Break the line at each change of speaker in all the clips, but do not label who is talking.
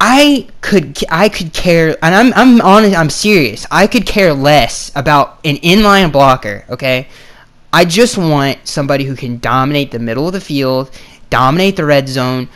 I could care, and I'm honest, I'm serious. I could care less about an inline blocker, okay? I just want somebody who can dominate the middle of the field, dominate the red zone,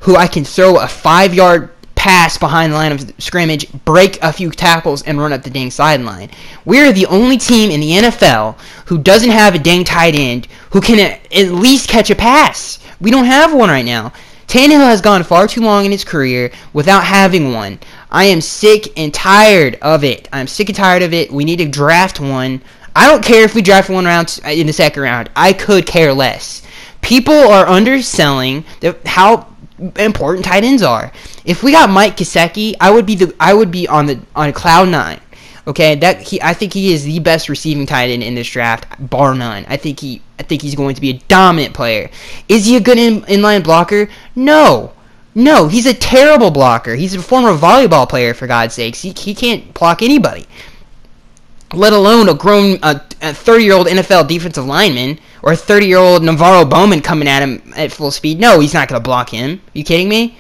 who I can throw a 5-yard pass behind the line of scrimmage, break a few tackles, and run up the dang sideline. We're the only team in the NFL who doesn't have a dang tight end who can at least catch a pass. We don't have one right now. Tannehill has gone far too long in his career without having one. I am sick and tired of it. We need to draft one. I don't care if we draft one round in the second round. I could care less. People are underselling how important tight ends are. If we got Mike Gesicki, I would be on cloud 9. Okay, I think he is the best receiving tight end in this draft, bar none. I think he's going to be a dominant player. Is he a good inline blocker? No, he's a terrible blocker. He's a former volleyball player, for God's sakes. He can't block anybody, let alone a 30-year-old NFL defensive lineman or a 30-year-old Navarro Bowman coming at him at full speed. No, he's not going to block him. Are you kidding me?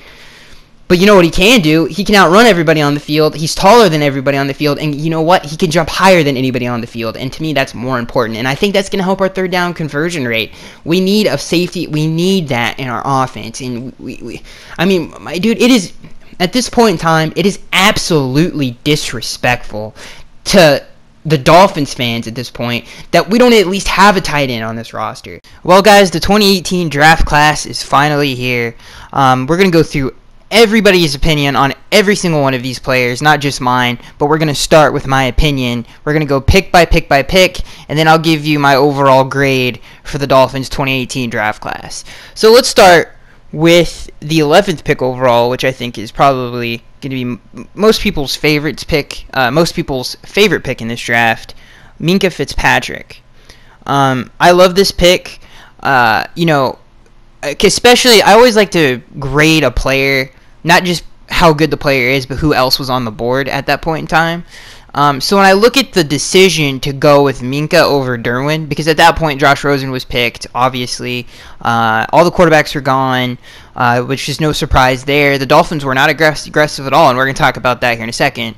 But you know what he can do? He can outrun everybody on the field. He's taller than everybody on the field. And you know what? He can jump higher than anybody on the field. And to me, that's more important. And I think that's going to help our third down conversion rate. We need a safety. We need that in our offense. And I mean, my dude, it is, at this point in time, it is absolutely disrespectful to the Dolphins fans at this point that we don't at least have a tight end on this roster. Well, guys, the 2018 draft class is finally here. We're going to go through everybody's opinion on every single one of these players, not just mine, but we're going to start with my opinion. We're going to go pick by pick by pick, and then I'll give you my overall grade for the Dolphins 2018 draft class. So let's start with the 11th pick overall, which I think is probably going to be most people's favorite pick in this draft, Minkah Fitzpatrick. I love this pick. Especially, I always like to grade a player, not just how good the player is, but who else was on the board at that point in time. So when I look at the decision to go with Minkah over Derwin, because at that point Josh Rosen was picked, obviously, all the quarterbacks were gone, which is no surprise there. The Dolphins were not aggressive at all, and we're going to talk about that here in a second.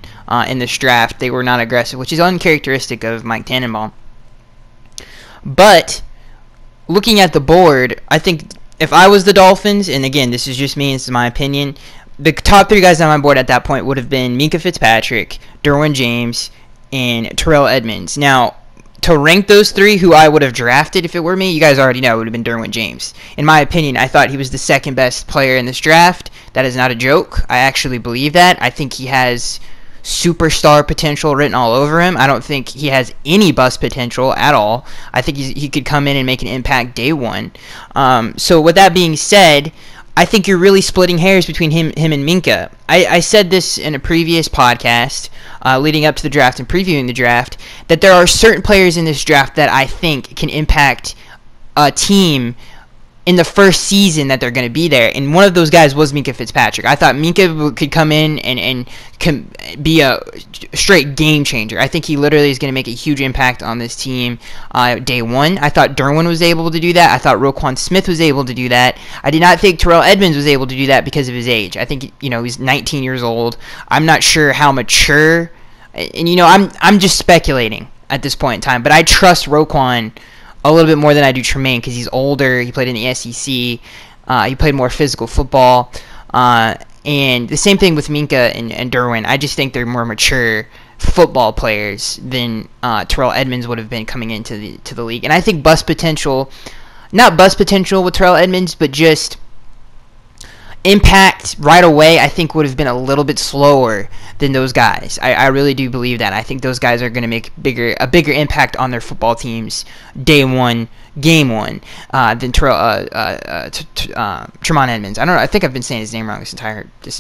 In this draft, they were not aggressive, which is uncharacteristic of Mike Tannenbaum. But looking at the board, I think if I was the Dolphins, and again, this is just me, this is my opinion, the top 3 guys on my board at that point would have been Minkah Fitzpatrick, Derwin James, and Terrell Edmunds. Now, to rank those 3 who I would have drafted if it were me, you guys already know it would have been Derwin James. In my opinion, I thought he was the second best player in this draft. That is not a joke. I actually believe that. I think he has superstar potential written all over him. I don't think he has any bust potential at all. I think he could come in and make an impact day one. So with that being said, I think you're really splitting hairs between him and Minkah. I said this in a previous podcast leading up to the draft and previewing the draft, that there are certain players in this draft that I think can impact a team in the first season that they're going to be there, and one of those guys was Minkah Fitzpatrick. I thought Minkah could come in and can be a straight game changer. I think he literally is going to make a huge impact on this team day one. I thought Derwin was able to do that. I thought Roquan Smith was able to do that. I did not think Terrell Edmunds was able to do that because of his age. I think he's 19 years old. I'm not sure how mature, and I'm just speculating at this point in time, but I trust Roquan a little bit more than I do Tremaine because he's older. He played in the SEC. He played more physical football. And the same thing with Minkah and Derwin. I just think they're more mature football players than Terrell Edmunds would have been coming into the league. And I think not bust potential with Terrell Edmunds, but just impact right away, I think would have been a little bit slower than those guys. I really do believe that. I think those guys are going to make a bigger impact on their football teams day one, game one, than Tremont Edmunds. I don't know. I think I've been saying his name wrong this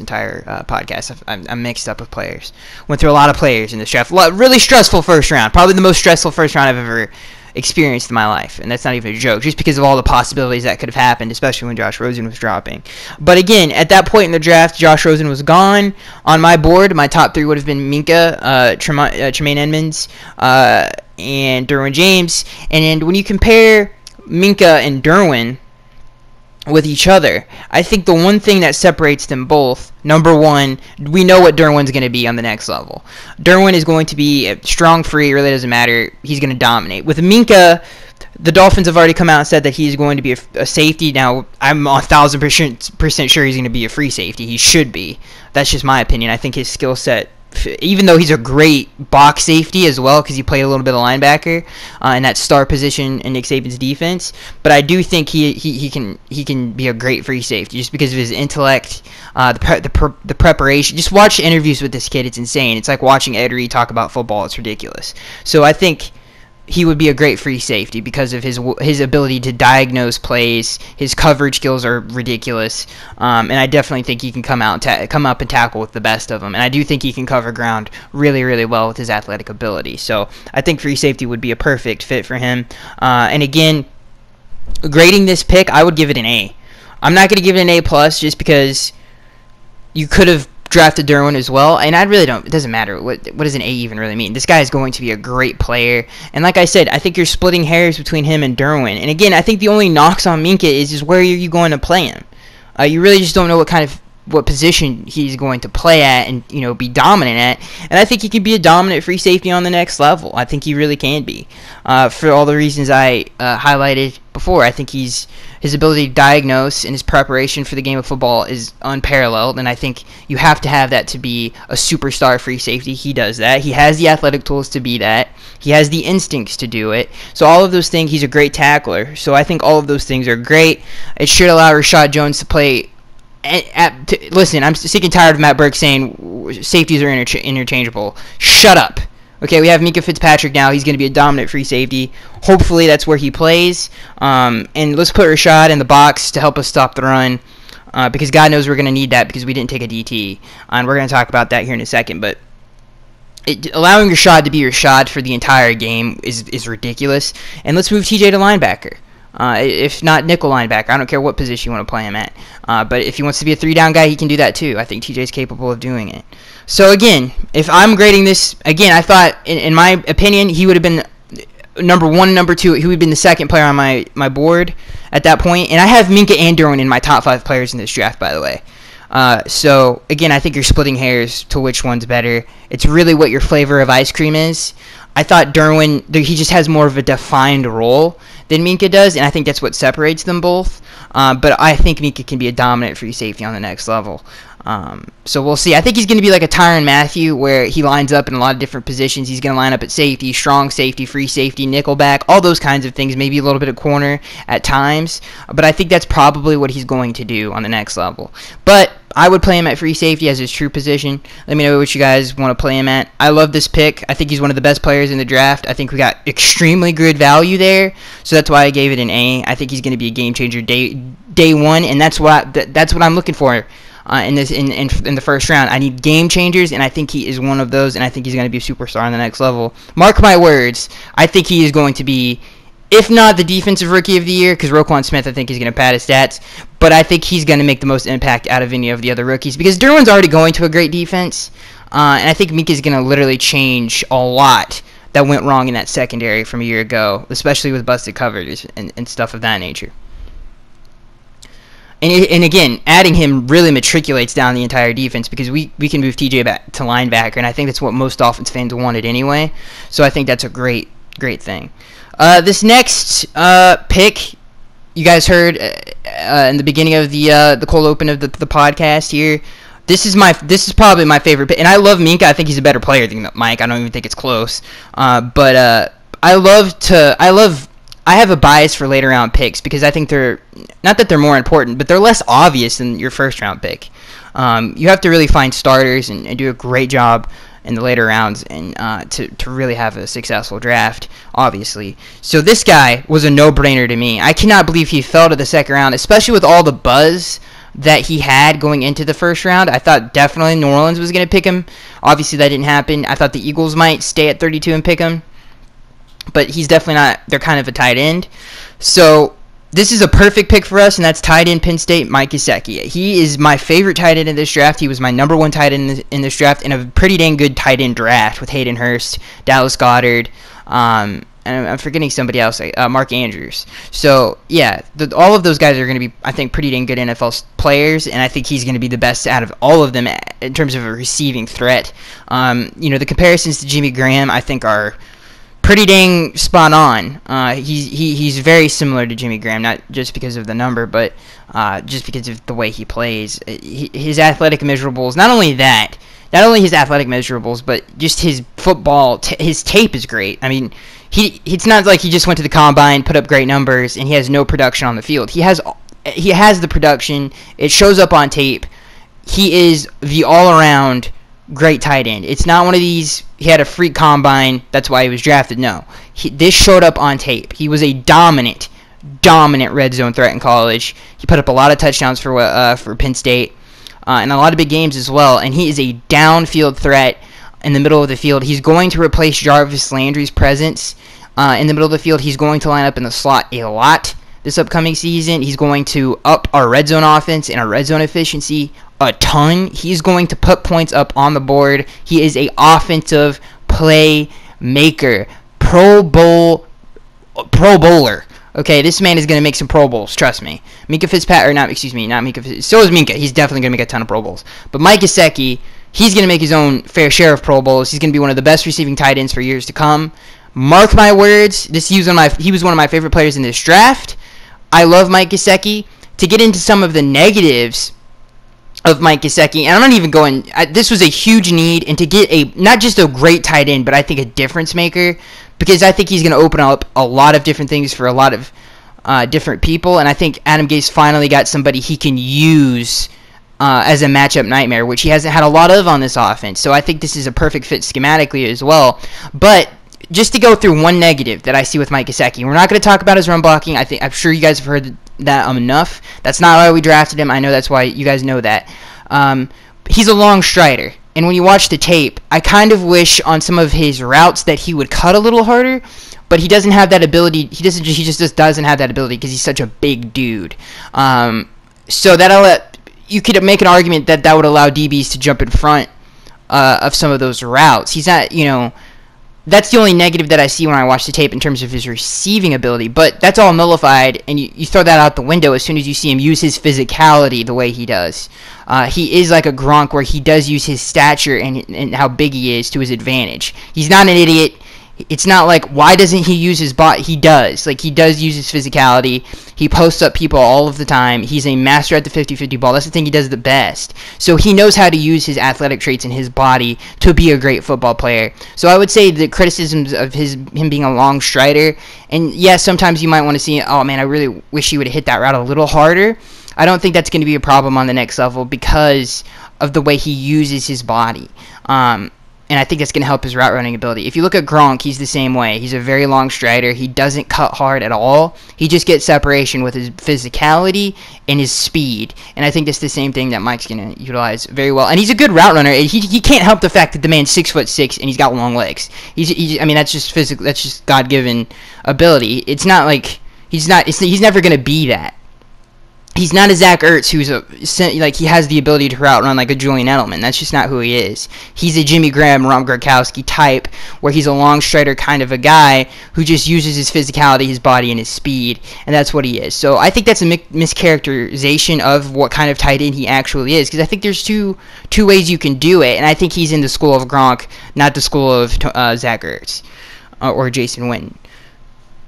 entire podcast. I'm mixed up with players. Went through a lot of players in this draft. Really stressful first round. Probably the most stressful first round I've ever experienced in my life, and that's not even a joke, just because of all the possibilities that could have happened, especially when Josh Rosen was dropping. But again, at that point in the draft, Josh Rosen was gone. On my board, my top 3 would have been Minkah, Tremaine Edmunds, and Derwin James. And when you compare Minkah and Derwin, with each other. I think the one thing that separates them both, number one, we know what Derwin's going to be on the next level. Derwin is going to be a strong free. It really doesn't matter. He's going to dominate. With Minkah, the Dolphins have already come out and said that he's going to be a safety. Now, I'm 1,000% sure he's going to be a free safety. He should be. That's just my opinion. I think his skill set, even though he's a great box safety as well, because he played a little bit of linebacker in that star position in Nick Saban's defense, but I do think he can be a great free safety just because of his intellect, the preparation. Just watch interviews with this kid; it's insane. It's like watching Ed Reed talk about football. It's ridiculous. So I think he would be a great free safety because of his ability to diagnose plays. His coverage skills are ridiculous, and I definitely think he can come up and tackle with the best of them. And I do think he can cover ground really, really well with his athletic ability. So I think free safety would be a perfect fit for him. And again, grading this pick, I would give it an A. I'm not going to give it an A plus just because you could have drafted Derwin as well, and I really don't. It doesn't matter. What does an A even really mean? This guy is going to be a great player, and like I said, I think you're splitting hairs between him and Derwin. And again, I think the only knocks on Minkah is just where are you going to play him? You really just don't know what position he's going to play at and be dominant at. And I think he can be a dominant free safety on the next level. I think he really can be, for all the reasons I highlighted before. I think his ability to diagnose and his preparation for the game of football is unparalleled, and I think you have to have that to be a superstar free safety. He does that. He has the athletic tools to be that. He has the instincts to do it. So all of those things, he's a great tackler. So I think all of those things are great. It should allow Rashad Jones to play. Listen, I'm sick and tired of Matt Burke saying safeties are interchangeable. Shut up. Okay, we have Minkah Fitzpatrick now. He's going to be a dominant free safety. Hopefully that's where he plays. And let's put Rashad in the box to help us stop the run, because God knows we're going to need that because we didn't take a DT. And we're going to talk about that here in a second. But allowing Rashad to be Rashad for the entire game is ridiculous. And let's move TJ to linebacker. If not nickel linebacker, I don't care what position you want to play him at. But if he wants to be a 3-down guy, he can do that too. I think TJ's capable of doing it. So again, if I'm grading this, again, I thought, in my opinion, he would have been number 1 and number 2. He would have been the second player on my board at that point. And I have Minkah and Derwin in my top 5 players in this draft, by the way. So again, I think you're splitting hairs to which one's better. It's really what your flavor of ice cream is. I thought Derwin, he just has more of a defined role than Minkah does, and I think that's what separates them both. But I think Minkah can be a dominant free safety on the next level. So we'll see. I think he's going to be like a Tyrann Mathieu, where he lines up in a lot of different positions. He's going to line up at safety, strong safety, free safety, nickelback, all those kinds of things, maybe a little bit of corner at times. But I think that's probably what he's going to do on the next level. But I would play him at free safety as his true position. Let me know what you guys want to play him at. I love this pick. I think he's one of the best players in the draft. I think we got extremely good value there, so that's why I gave it an A. I think he's going to be a game changer day one, and that's what I'm looking for in the first round. I need game changers, and I think he is one of those, and I think he's going to be a superstar on the next level. Mark my words. I think he is going to be, if not the defensive rookie of the year, because Roquan Smith, I think, is going to pad his stats, but I think he's going to make the most impact out of any of the other rookies, because Derwin's already going to a great defense, and I think Minkah is going to literally change a lot that went wrong in that secondary from a year ago, especially with busted coverage and stuff of that nature. And again, adding him really matriculates down the entire defense, because we can move TJ back to linebacker, and I think that's what most Dolphins fans wanted anyway, so I think that's a great thing. This next pick, you guys heard in the beginning of the cold open of the podcast here. This is probably my favorite pick, and I love Minkah. I think he's a better player than Mike. I don't even think it's close. But I have a bias for later round picks, because I think they're not that they're more important, but they're less obvious than your first round pick. You have to really find starters and do a great job in the later rounds and to really have a successful draft, obviously. So this guy was a no-brainer to me. I cannot believe he fell to the second round, especially with all the buzz that he had going into the first round. I thought definitely New Orleans was going to pick him. Obviously that didn't happen. I thought the Eagles might stay at 32 and pick him, but he's definitely not. They're kind of a tight end. So this is a perfect pick for us, and that's tight end Penn State Mike Gesicki. He is my favorite tight end in this draft. He was my number 1 tight end in this draft, in a pretty dang good tight end draft with Hayden Hurst, Dallas Goedert, and I'm forgetting somebody else, Mark Andrews. So yeah, all of those guys are going to be, I think, pretty dang good NFL players, and I think he's going to be the best out of all of them in terms of a receiving threat. The comparisons to Jimmy Graham, I think, are pretty dang spot on. He's very similar to Jimmy Graham, not just because of the number, but just because of the way he plays. His athletic measurables, not only his athletic measurables, but just his football, his tape is great. I mean, it's not like he just went to the combine, put up great numbers, and he has no production on the field. He has the production. It shows up on tape. He is the all-around great tight end. It's not one of these, he had a freak combine, that's why he was drafted. No. This showed up on tape. He was a dominant red zone threat in college. He put up a lot of touchdowns for Penn State. And a lot of big games as well, and he is a downfield threat in the middle of the field. He's going to replace Jarvis Landry's presence in the middle of the field. He's going to line up in the slot a lot this upcoming season. He's going to up our red zone offense and our red zone efficiency a ton. He's going to put points up on the board. He is a offensive playmaker, Pro Bowler. Okay, this man is going to make some Pro Bowls, trust me. Minka Fitzpatrick, not Minka. So is Minka. He's definitely going to make a ton of Pro Bowls. But Mike Gesicki, he's going to make his own fair share of Pro Bowls. He's going to be one of the best receiving tight ends for years to come. Mark my words, he was one of my favorite players in this draft. I love Mike Gesicki. To get into some of the negatives of Mike Gesicki, and I'm not even going, this was a huge need, and to get not just a great tight end, but I think a difference maker, because I think he's going to open up a lot of different things for a lot of different people, and I think Adam Gase finally got somebody he can use as a matchup nightmare, which he hasn't had a lot of on this offense, so I think this is a perfect fit schematically as well. But just to go through one negative that I see with Mike Gesicki, we're not going to talk about his run blocking. I'm sure you guys have heard that enough. That's not why we drafted him. I know that's why you guys know that. He's a long strider, and when you watch the tape, I kind of wish on some of his routes that he would cut a little harder, but he doesn't have that ability. He just doesn't have that ability because he's such a big dude. So you could make an argument that would allow DBs to jump in front of some of those routes. He's not, that's the only negative that I see when I watch the tape in terms of his receiving ability. But that's all nullified, and you throw that out the window as soon as you see him use his physicality the way he does. He is like a Gronk, where he does use his stature and how big he is to his advantage. He's not an idiot. It's not like, why doesn't he use his body? He does. Like, he does use his physicality. He posts up people all of the time. He's a master at the 50-50 ball. That's the thing he does the best. So he knows how to use his athletic traits in his body to be a great football player. So I would say the criticisms of him being a long strider, and yes, sometimes you might want to see, oh man, I really wish he would have hit that route a little harder. I don't think that's going to be a problem on the next level because of the way he uses his body. And I think that's going to help his route running ability. If you look at Gronk, he's the same way. He's a very long strider. He doesn't cut hard at all. He just gets separation with his physicality and his speed. And I think that's the same thing that Mike's going to utilize very well. And he's a good route runner. He can't help the fact that the man's 6'6" and he's got long legs. I mean, that's just physical. That's just God-given ability. It's not like he's never going to be that. He's not a Zach Ertz who's he has the ability to route run like a Julian Edelman. That's just not who he is. He's a Jimmy Graham, Rob Gronkowski type, where he's a long strider kind of a guy who just uses his physicality, his body, and his speed, and that's what he is. So I think that's a mischaracterization of what kind of tight end he actually is, because I think there's two ways you can do it, and I think he's in the school of Gronk, not the school of Zach Ertz or Jason Witten.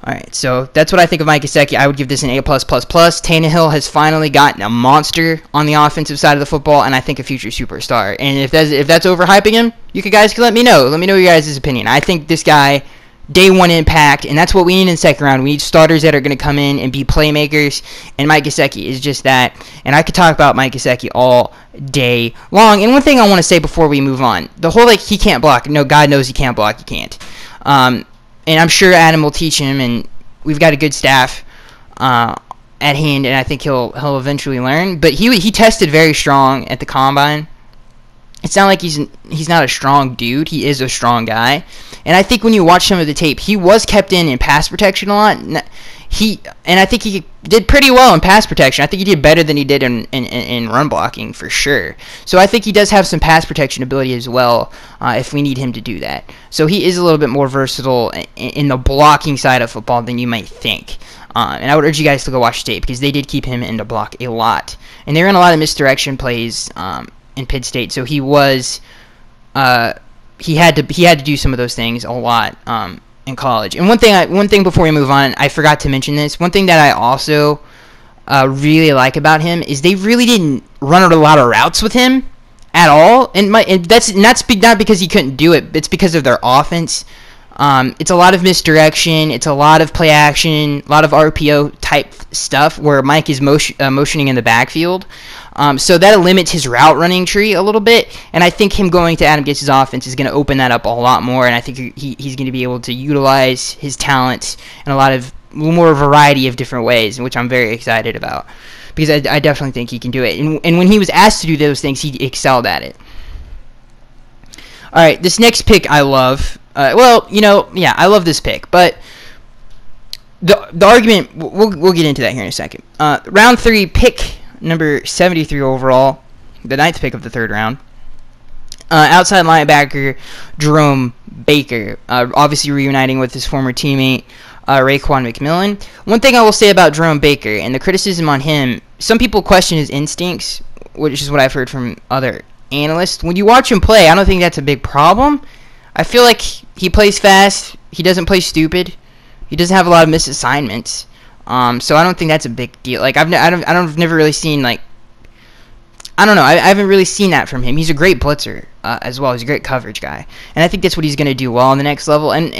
Alright, so that's what I think of Mike Gesicki. I would give this an A+++. Tannehill has finally gotten a monster on the offensive side of the football, and I think a future superstar. And if that's overhyping him, you guys can let me know. Let me know your guys' opinion. I think this guy, day one impact, and that's what we need in the second round. We need starters that are going to come in and be playmakers, and Mike Gesicki is just that. And I could talk about Mike Gesicki all day long. And one thing I want to say before we move on, the whole, he can't block. No, God knows he can't block. He can't. And I'm sure Adam will teach him, and we've got a good staff at hand, and I think he'll eventually learn. But he tested very strong at the combine. It's not like he's not a strong dude. He is a strong guy. And I think when you watch some of the tape, he was kept in pass protection a lot. I think he did pretty well in pass protection. I think he did better than he did in run blocking for sure. So I think he does have some pass protection ability as well if we need him to do that. So he is a little bit more versatile in the blocking side of football than you might think. And I would urge you guys to go watch tape because they did keep him in the block a lot. And they ran a lot of misdirection plays in Pitt State. So he was he had to do some of those things a lot in college. And one thing before we move on, I forgot to mention this. One thing that I also really like about him is they really didn't run a lot of routes with him at all. And that's not because he couldn't do it. It's because of their offense. It's a lot of misdirection. It's a lot of play action, a lot of RPO type stuff where Mike is motioning in the backfield. So that limits his route running tree a little bit. And I think him going to Adam Gates' offense is going to open that up a lot more. And I think he's going to be able to utilize his talents in a lot of more variety of different ways, which I'm very excited about. Because I definitely think he can do it. And when he was asked to do those things, he excelled at it. All right, this next pick I love. I love this pick, but the argument we'll get into that here in a second. Round 3, pick number 73 overall, the 9th pick of the 3rd round. Outside linebacker Jerome Baker, obviously reuniting with his former teammate Raekwon McMillan. One thing I will say about Jerome Baker and the criticism on him, some people question his instincts, which is what I've heard from other analysts. When you watch him play, I don't think that's a big problem. I feel like he plays fast. He doesn't play stupid. He doesn't have a lot of misassignments. So I don't think that's a big deal. Like I've never really seen I haven't really seen that from him. He's a great blitzer as well. He's a great coverage guy, and I think that's what he's going to do well on the next level. And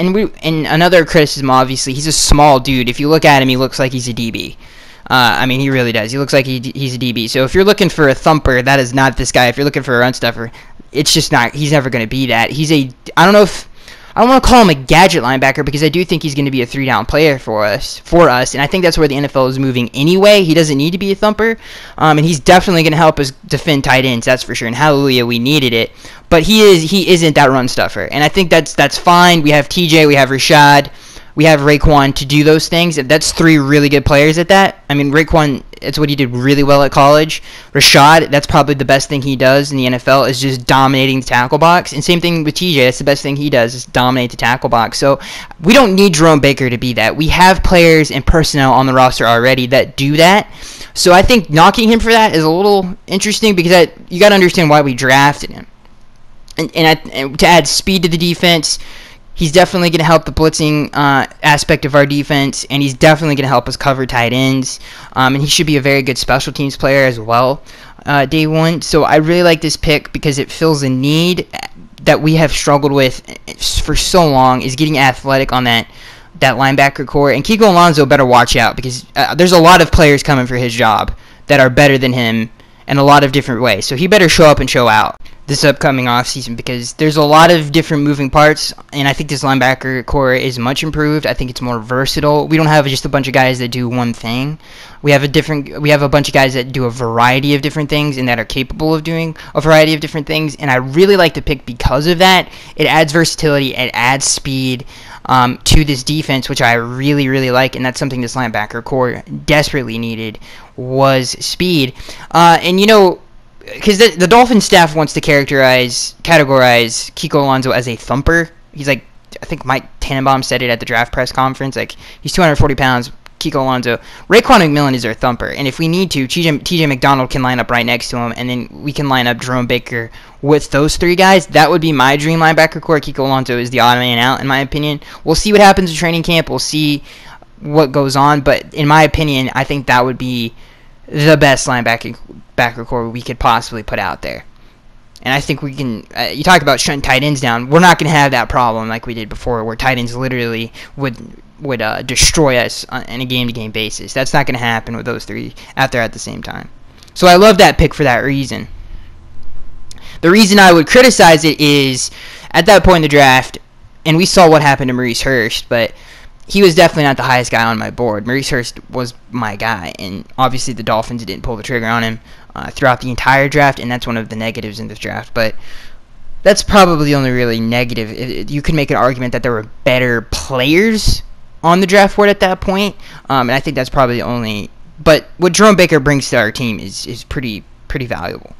another criticism, obviously, he's a small dude. If you look at him, he looks like he's a DB. He really does. He looks like he's a DB. So if you're looking for a thumper, that is not this guy. If you're looking for a run stuffer, it's just not. He's never going to be that. I don't want to call him a gadget linebacker because I do think he's going to be a 3-down player for us, and I think that's where the NFL is moving anyway. He doesn't need to be a thumper, and he's definitely going to help us defend tight ends, that's for sure. And hallelujah, we needed it. But he isn't that run stuffer, and I think that's fine. We have TJ, we have Rashad, we have Raekwon to do those things. That's 3 really good players at that. I mean, Raekwon, it's what he did really well at college. Rashad, that's probably the best thing he does in the NFL is just dominating the tackle box. And same thing with TJ. That's the best thing he does is dominate the tackle box. So we don't need Jerome Baker to be that. We have players and personnel on the roster already that do that. So I think knocking him for that is a little interesting because you got to understand why we drafted him. And to add speed to the defense, he's definitely going to help the blitzing aspect of our defense, and he's definitely going to help us cover tight ends. And he should be a very good special teams player as well, day one. So I really like this pick because it fills a need that we have struggled with for so long, is getting athletic on that linebacker core. And Kiko Alonso better watch out because there's a lot of players coming for his job that are better than him in a lot of different ways. So he better show up and show out this upcoming offseason because there's a lot of different moving parts, and I think this linebacker core is much improved. I think it's more versatile. We don't have just a bunch of guys that do one thing. We have a bunch of guys that do a variety of different things and that are capable of doing a variety of different things, and I really like the pick because of that. It adds versatility, it adds speed to this defense, which I really, really like, and that's something this linebacker core desperately needed was speed. Because the Dolphins staff wants to categorize Kiko Alonso as a thumper. He's like, I think Mike Tannenbaum said it at the draft press conference. Like, he's 240 pounds. Kiko Alonso. Raekwon McMillan is our thumper, and if we need to, TJ McDonald can line up right next to him, and then we can line up Jerome Baker with those 3 guys. That would be my dream linebacker core. Kiko Alonso is the odd man out, in my opinion. We'll see what happens in training camp. We'll see what goes on, but in my opinion, I think that would be the best linebacker core we could possibly put out there. And I think we can, you talk about shutting tight ends down, we're not going to have that problem like we did before where tight ends literally would destroy us on a game-to-game basis. That's not going to happen with those 3 out there at the same time. So I love that pick for that reason. The reason I would criticize it is, at that point in the draft, and we saw what happened to Maurice Hurst, but he was definitely not the highest guy on my board. Maurice Hurst was my guy, and obviously the Dolphins didn't pull the trigger on him throughout the entire draft, and that's one of the negatives in this draft. But that's probably the only really negative. You could make an argument that there were better players on the draft board at that point, and I think that's probably the only. But what Jerome Baker brings to our team is pretty valuable.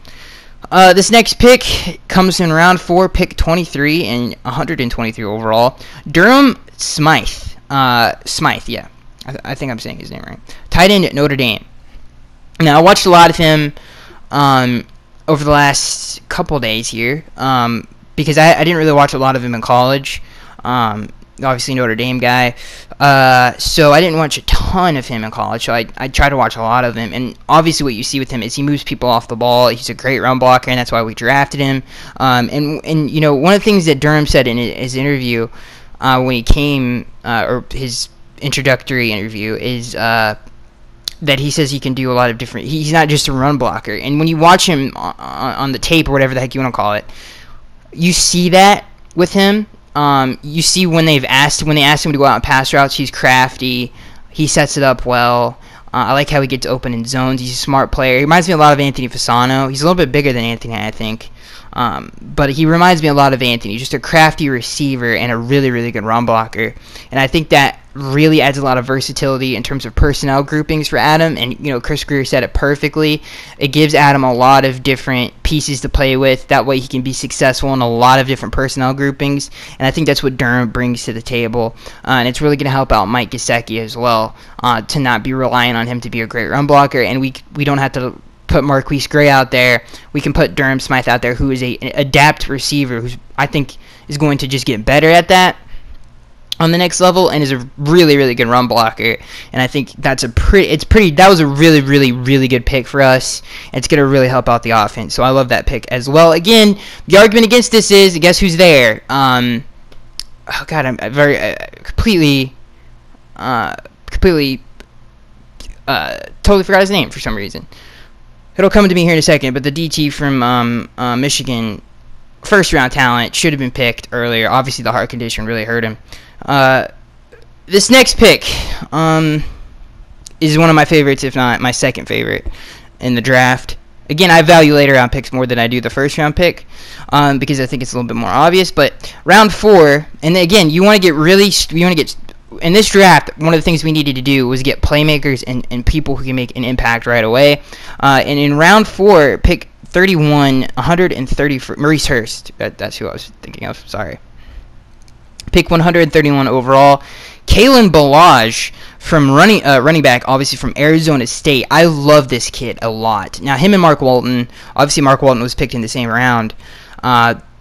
This next pick comes in round 4, pick 23 and 123 overall. Durham Smythe. Smythe, yeah. I think I'm saying his name right. Tight end at Notre Dame. Now, I watched a lot of him over the last couple days here because I didn't really watch a lot of him in college. Obviously, Notre Dame guy. So I didn't watch a ton of him in college. So I try to watch a lot of him. And obviously, what you see with him is he moves people off the ball. He's a great run blocker, and that's why we drafted him. And you know, one of the things that Durham said in his interview when he came, or his introductory interview, is that he says he can do a lot of different. He's not just a run blocker. And when you watch him on the tape or whatever the heck you want to call it, you see that with him. You see when they asked him to go out and pass routes, he's crafty. He sets it up well. I like how he gets open in zones. He's a smart player. He reminds me a lot of Anthony Fasano. He's a little bit bigger than Anthony, I think. But he reminds me a lot of Anthony. Just a crafty receiver and a really, really good run blocker. And I think that really adds a lot of versatility in terms of personnel groupings for Adam. And, you know, Chris Greer said it perfectly. It gives Adam a lot of different pieces to play with. That way he can be successful in a lot of different personnel groupings. And I think that's what Durham brings to the table. And it's really going to help out Mike Gesicki as well, to not be relying on him to be a great run blocker. And we don't have to put Marquise Gray out there. We can put Durham Smythe out there, who is an adept receiver, who I think is going to just get better at that on the next level, and is a really, really good run blocker. And I think that was a really, really, really good pick for us. And it's going to really help out the offense. So I love that pick as well. Again, the argument against this is, guess who's there? Oh God, I'm very completely totally forgot his name for some reason. It'll come to me here in a second, but the DT from Michigan, first-round talent, should have been picked earlier. Obviously, the heart condition really hurt him. This next pick is one of my favorites, if not my second favorite, in the draft. Again, I value later-round picks more than I do the first-round pick because I think it's a little bit more obvious. But round 4, and again, you want to get in this draft, one of the things we needed to do was get playmakers and people who can make an impact right away. And in round 4, pick 31, 130 for Maurice Hurst. That's who I was thinking of. Sorry. Pick 131 overall. Kalen Ballage from running back, obviously from Arizona State. I love this kid a lot. Now, him and Mark Walton. Obviously, Mark Walton was picked in the same round.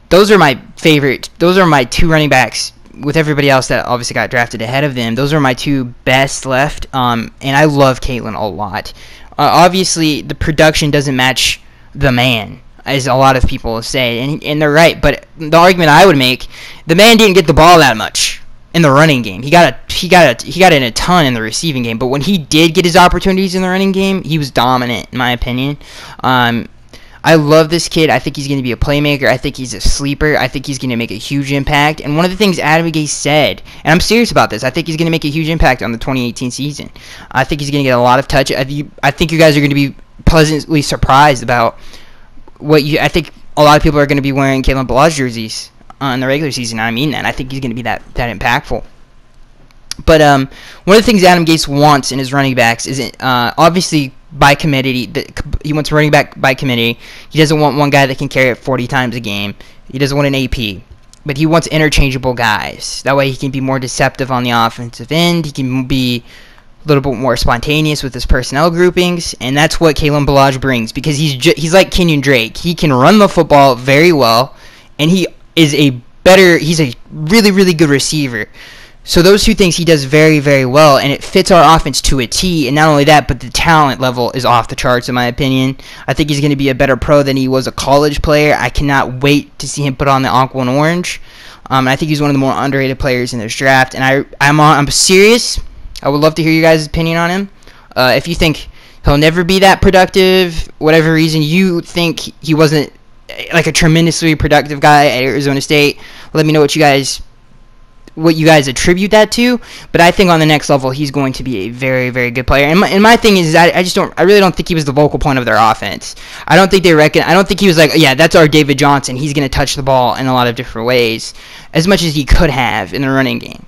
Those are my favorite. Those are my two running backs. With everybody else that obviously got drafted ahead of them, those are my two best left, and I love Caitlin a lot. Obviously, the production doesn't match the man, as a lot of people say, and they're right, but the argument I would make, the man didn't get the ball that much in the running game. He got in a ton in the receiving game, but when he did get his opportunities in the running game, he was dominant, in my opinion. I love this kid. I think he's going to be a playmaker. I think he's a sleeper. I think he's going to make a huge impact. And one of the things Adam Gase said, and I'm serious about this, I think he's going to make a huge impact on the 2018 season. I think he's going to get a lot of touch. I think you guys are going to be pleasantly surprised about I think a lot of people are going to be wearing Kalen Ballage jerseys in the regular season. I mean that. I think he's going to be that impactful. But one of the things Adam Gase wants in his running backs is obviously by committee. He wants a running back by committee. He doesn't want one guy that can carry it 40 times a game. He doesn't want an AP. But he wants interchangeable guys. That way he can be more deceptive on the offensive end. He can be a little bit more spontaneous with his personnel groupings. And that's what Kalen Ballage brings. Because he's like Kenyon Drake. He can run the football very well. And he's a really, really good receiver. So those two things he does very, very well, and it fits our offense to a T. And not only that, but the talent level is off the charts, in my opinion. I think he's going to be a better pro than he was a college player. I cannot wait to see him put on the aqua and orange. I think he's one of the more underrated players in this draft. And I'm serious. I would love to hear you guys' opinion on him. If you think he'll never be that productive, whatever reason you think he wasn't like a tremendously productive guy at Arizona State, let me know what you guys attribute that to. But I think on the next level he's going to be a very, very good player. And my thing is I really don't think he was the vocal point of their offense. I don't think he was like, yeah, that's our David Johnson. He's going to touch the ball in a lot of different ways, as much as he could have in the running game.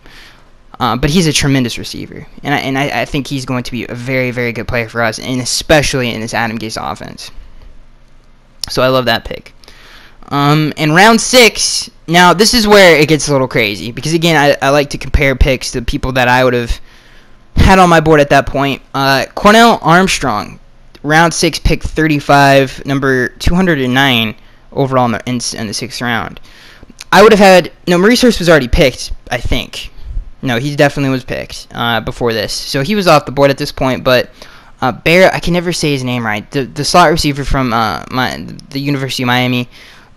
But he's a tremendous receiver, and I think he's going to be a very, very good player for us, and especially in this Adam Gase offense. So I love that pick. In round 6, now this is where it gets a little crazy, because again, I like to compare picks to people that I would have had on my board at that point. Cornell Armstrong, round 6, pick 35, number 209 overall in the 6th round. I would have had, no, Maurice Hurst was already picked, I think. No, he definitely was picked before this. So he was off the board at this point, but I can never say his name right. The slot receiver from the University of Miami,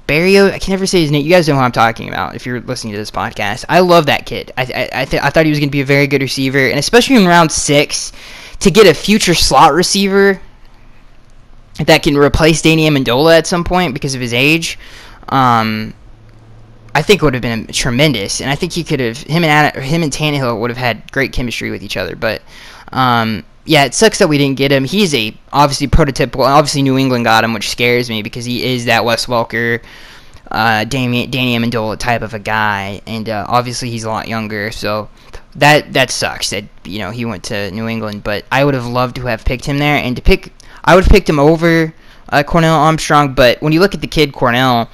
Barrio, I can never say his name. You guys know who I'm talking about if you're listening to this podcast. I love that kid. I thought he was going to be a very good receiver, and especially in round 6, to get a future slot receiver that can replace Danny Amendola at some point because of his age, I think it would have been tremendous, and I think him and Tannehill would have had great chemistry with each other. But yeah, it sucks that we didn't get him. He's obviously prototypical. Obviously, New England got him, which scares me because he is that Wes Welker, Danny Amendola type of a guy, and obviously he's a lot younger. So that sucks that he went to New England. But I would have loved to have picked him there, and I would have picked him over Cornell Armstrong. But when you look at the kid Cornell,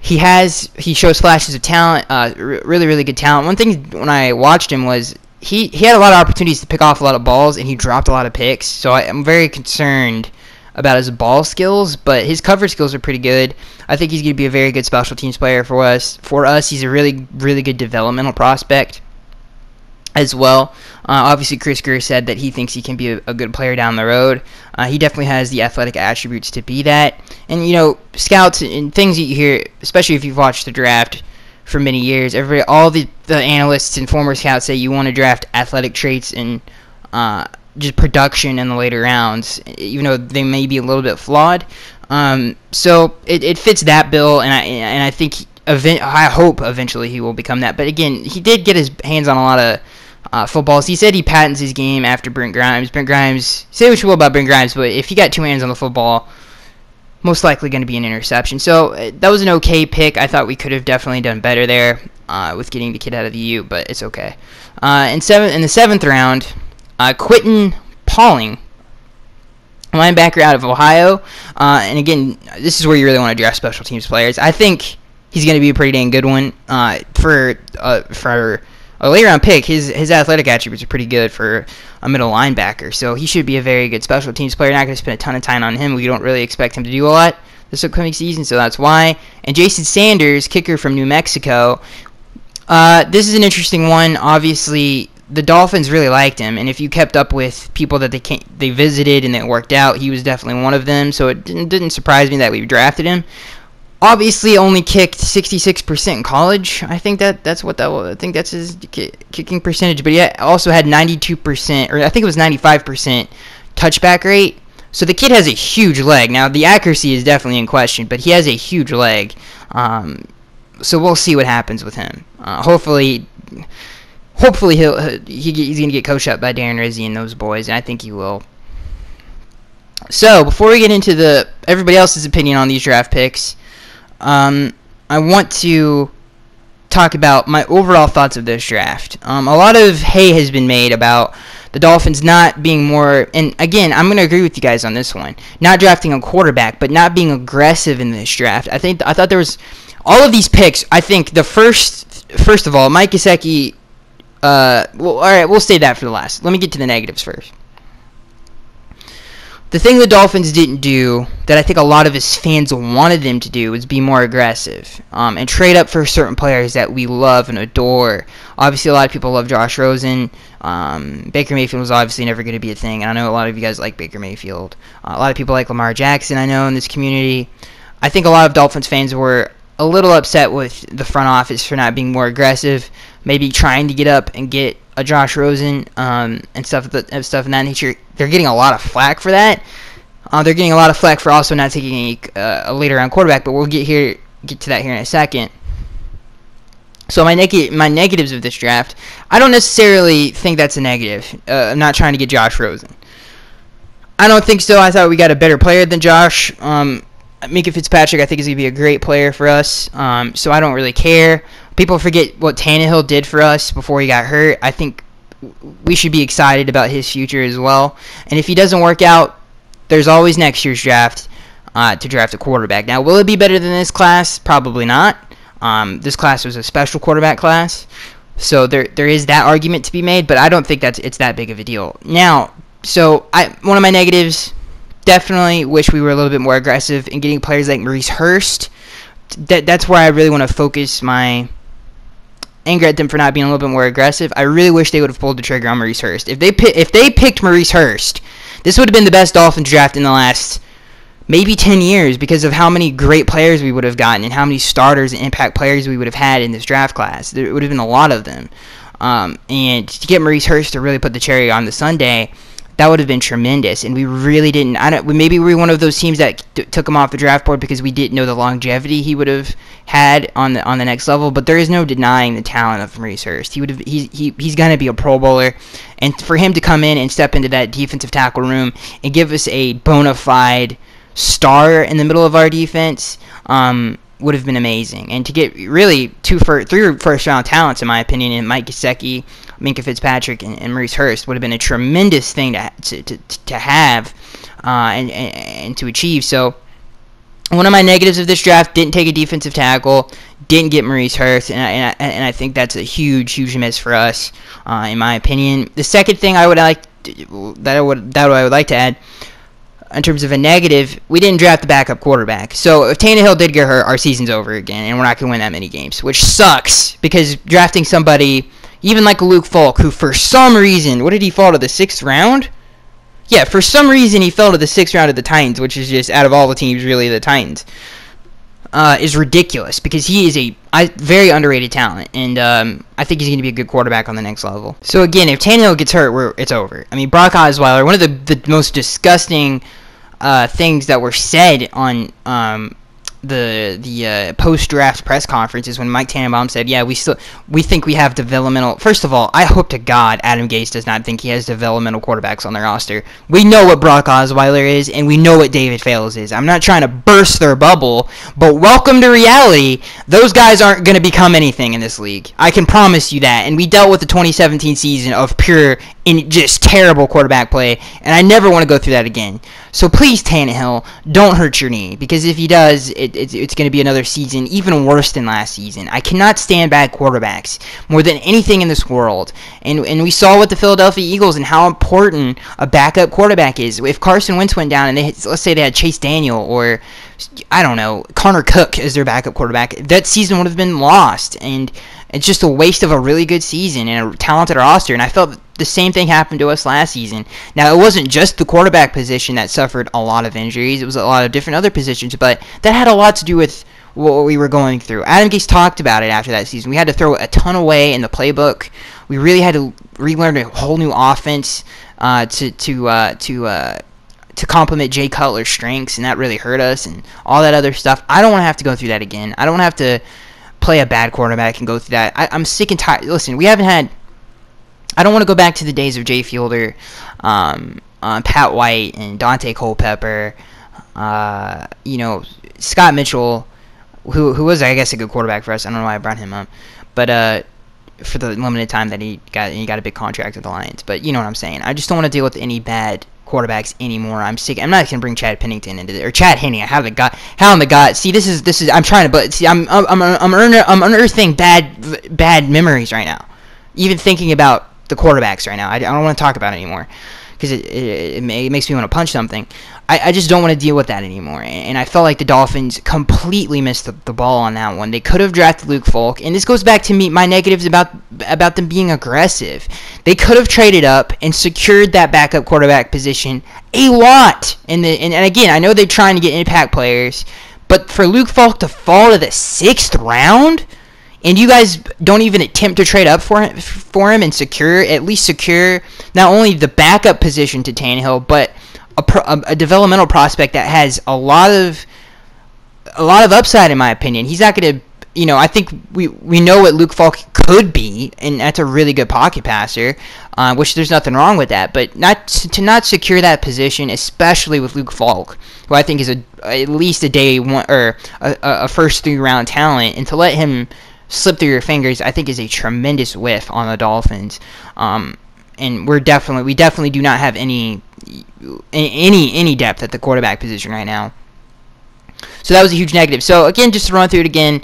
he shows flashes of talent, really, really good talent. One thing when I watched him was he had a lot of opportunities to pick off a lot of balls, and he dropped a lot of picks. So I'm very concerned about his ball skills, but his coverage skills are pretty good. I think he's going to be a very good special teams player for us. He's a really, really good developmental prospect as well. Obviously, Chris Greer said that he thinks he can be a good player down the road. He definitely has the athletic attributes to be that. And, scouts and things that you hear, especially if you've watched the draft for many years, all the analysts and former scouts say you want to draft athletic traits and just production in the later rounds, even though they may be a little bit flawed. So it fits that bill, and I think I hope eventually he will become that. But again, he did get his hands on a lot of footballs. He said he patents his game after Brent Grimes. Say what you will about Brent Grimes, but if he got 2 hands on the football, most likely going to be an interception. So that was an okay pick. I thought we could have definitely done better there with getting the kid out of the U, but it's okay. In the 7th round, Quinton Pauling, linebacker out of Ohio. And again, this is where you really want to draft special teams players. I think he's going to be a pretty dang good one for a later round pick. His athletic attributes are pretty good for a middle linebacker, so he should be a very good special teams player. Not going to spend a ton of time on him. We don't really expect him to do a lot this upcoming season, so that's why. And Jason Sanders, kicker from New Mexico. This is an interesting one. Obviously, the Dolphins really liked him, and if you kept up with people that they visited and that worked out, he was definitely one of them. So it didn't surprise me that we drafted him. Obviously, only kicked 66% in college. I think that's what that was. I think that's his kicking percentage. But he also had 92%, or I think it was 95% touchback rate. So the kid has a huge leg. Now the accuracy is definitely in question, but he has a huge leg. So we'll see what happens with him. Hopefully he's gonna get coached up by Darren Rizzi and those boys, and I think he will. So before we get into everybody else's opinion on these draft picks, I want to talk about my overall thoughts of this draft. A lot of hay has been made about the Dolphins not being more, and again, I'm going to agree with you guys on this one, not drafting a quarterback, but not being aggressive in this draft. I thought there was, all of these picks, I think first of all, Mike Gesicki, all right, we'll save that for the last. Let me get to the negatives first. The thing the Dolphins didn't do that I think a lot of his fans wanted them to do was be more aggressive and trade up for certain players that we love and adore. Obviously, a lot of people love Josh Rosen. Baker Mayfield was obviously never going to be a thing, and I know a lot of you guys like Baker Mayfield. A lot of people like Lamar Jackson, I know, in this community. I think a lot of Dolphins fans were a little upset with the front office for not being more aggressive, maybe trying to get up and get a Josh Rosen and stuff of that nature. They're getting a lot of flack for that. They're getting a lot of flack for also not taking a later round quarterback, but we'll get to that here in a second. So my negatives of this draft, I don't necessarily think that's a negative. I'm not trying to get Josh Rosen. I don't think so. I thought we got a better player than Josh. Minka Fitzpatrick, I think, is going to be a great player for us. So I don't really care. People forget what Tannehill did for us before he got hurt. I think we should be excited about his future as well. And if he doesn't work out, there's always next year's draft to draft a quarterback. Now, will it be better than this class? Probably not. This class was a special quarterback class, so there is that argument to be made, but I don't think it's that big of a deal. Now, one of my negatives, definitely wish we were a little bit more aggressive in getting players like Maurice Hurst. That's where I really want to focus my anger at them for not being a little bit more aggressive. I really wish they would have pulled the trigger on Maurice Hurst. If they picked Maurice Hurst, this would have been the best Dolphins draft in the last maybe 10 years because of how many great players we would have gotten and how many starters and impact players we would have had in this draft class. There would have been a lot of them. And to get Maurice Hurst to really put the cherry on the sundae, that would have been tremendous. And we really didn't. Maybe we were one of those teams that took him off the draft board because we didn't know the longevity he would have had on the next level. But there is no denying the talent of Maurice Hurst. He's going to be a Pro Bowler, and for him to come in and step into that defensive tackle room and give us a bona fide star in the middle of our defense would have been amazing. And to get really three first-round talents, in my opinion, in Mike Gesicki, Minkah Fitzpatrick, and Maurice Hurst would have been a tremendous thing to have and to achieve. So one of my negatives of this draft, didn't take a defensive tackle, didn't get Maurice Hurst, and I think that's a huge miss for us, in my opinion. The second thing I would like to add, in terms of a negative, we didn't draft the backup quarterback. So if Tannehill did get hurt, our season's over again, and we're not going to win that many games, which sucks, because drafting somebody, even like Luke Falk, who for some reason, what did he fall to, the 6th round? Yeah, for some reason he fell to the 6th round of the Titans, which is just, out of all the teams, really the Titans, is ridiculous, because he is a very underrated talent, and I think he's going to be a good quarterback on the next level. So again, if Tannehill gets hurt, it's over. I mean, Brock Osweiler, one of the most disgusting things that were said on the post-draft press conferences when Mike Tannenbaum said, yeah, we think we have developmental. First of all, I hope to God Adam Gase does not think he has developmental quarterbacks on their roster. We know what Brock Osweiler is, and we know what David Fales is. I'm not trying to burst their bubble, but welcome to reality. Those guys aren't going to become anything in this league. I can promise you that. And we dealt with the 2017 season of pure and just terrible quarterback play, and I never want to go through that again. So please, Tannehill, don't hurt your knee, because if he does, it's going to be another season even worse than last season. I cannot stand bad quarterbacks more than anything in this world. And we saw with the Philadelphia Eagles and how important a backup quarterback is. If Carson Wentz went down and let's say they had Chase Daniel or, I don't know, Connor Cook as their backup quarterback, that season would have been lost. And it's just a waste of a really good season and a talented roster. And I felt the same thing happened to us last season. Now, it wasn't just the quarterback position that suffered a lot of injuries. It was a lot of different other positions, but that had a lot to do with what we were going through. Adam Gase talked about it after that season. We had to throw a ton away in the playbook. We really had to relearn a whole new offense to complement Jay Cutler's strengths, and that really hurt us and all that other stuff. I don't want to have to go through that again. I don't want to have to play a bad quarterback and go through that. I'm sick and tired. Listen, we haven't had... I don't want to go back to the days of Jay Fielder, Pat White, and Dante Culpepper, Scott Mitchell, who was, I guess, a good quarterback for us. I don't know why I brought him up. But for the limited time that he got a big contract with the Lions. But you know what I'm saying. I just don't want to deal with any bad quarterbacks anymore. I'm sick. I'm not gonna bring Chad Pennington into it, or Chad Henne. I haven't got. How in the God? See, this is. I'm trying to, but see, I'm unearthing bad memories right now. Even thinking about the quarterbacks right now, I don't want to talk about it anymore because it makes me want to punch something. I just don't want to deal with that anymore. And I felt like the Dolphins completely missed the ball on that one. They could have drafted Luke Falk, and this goes back to my negatives about them being aggressive. They could have traded up and secured that backup quarterback position a lot. And again, I know they're trying to get impact players, but for Luke Falk to fall to the 6th round, and you guys don't even attempt to trade up for him and at least secure not only the backup position to Tannehill, but a developmental prospect that has a lot of upside, in my opinion. He's not going to, I think we know what Luke Falk could be, and that's a really good pocket passer, which there's nothing wrong with that. But to not secure that position, especially with Luke Falk, who I think is at least a day one or a first 3-round talent, and to let him slip through your fingers, I think is a tremendous whiff on the Dolphins. And we definitely do not have any depth at the quarterback position right now. So that was a huge negative. So again, just to run through it again,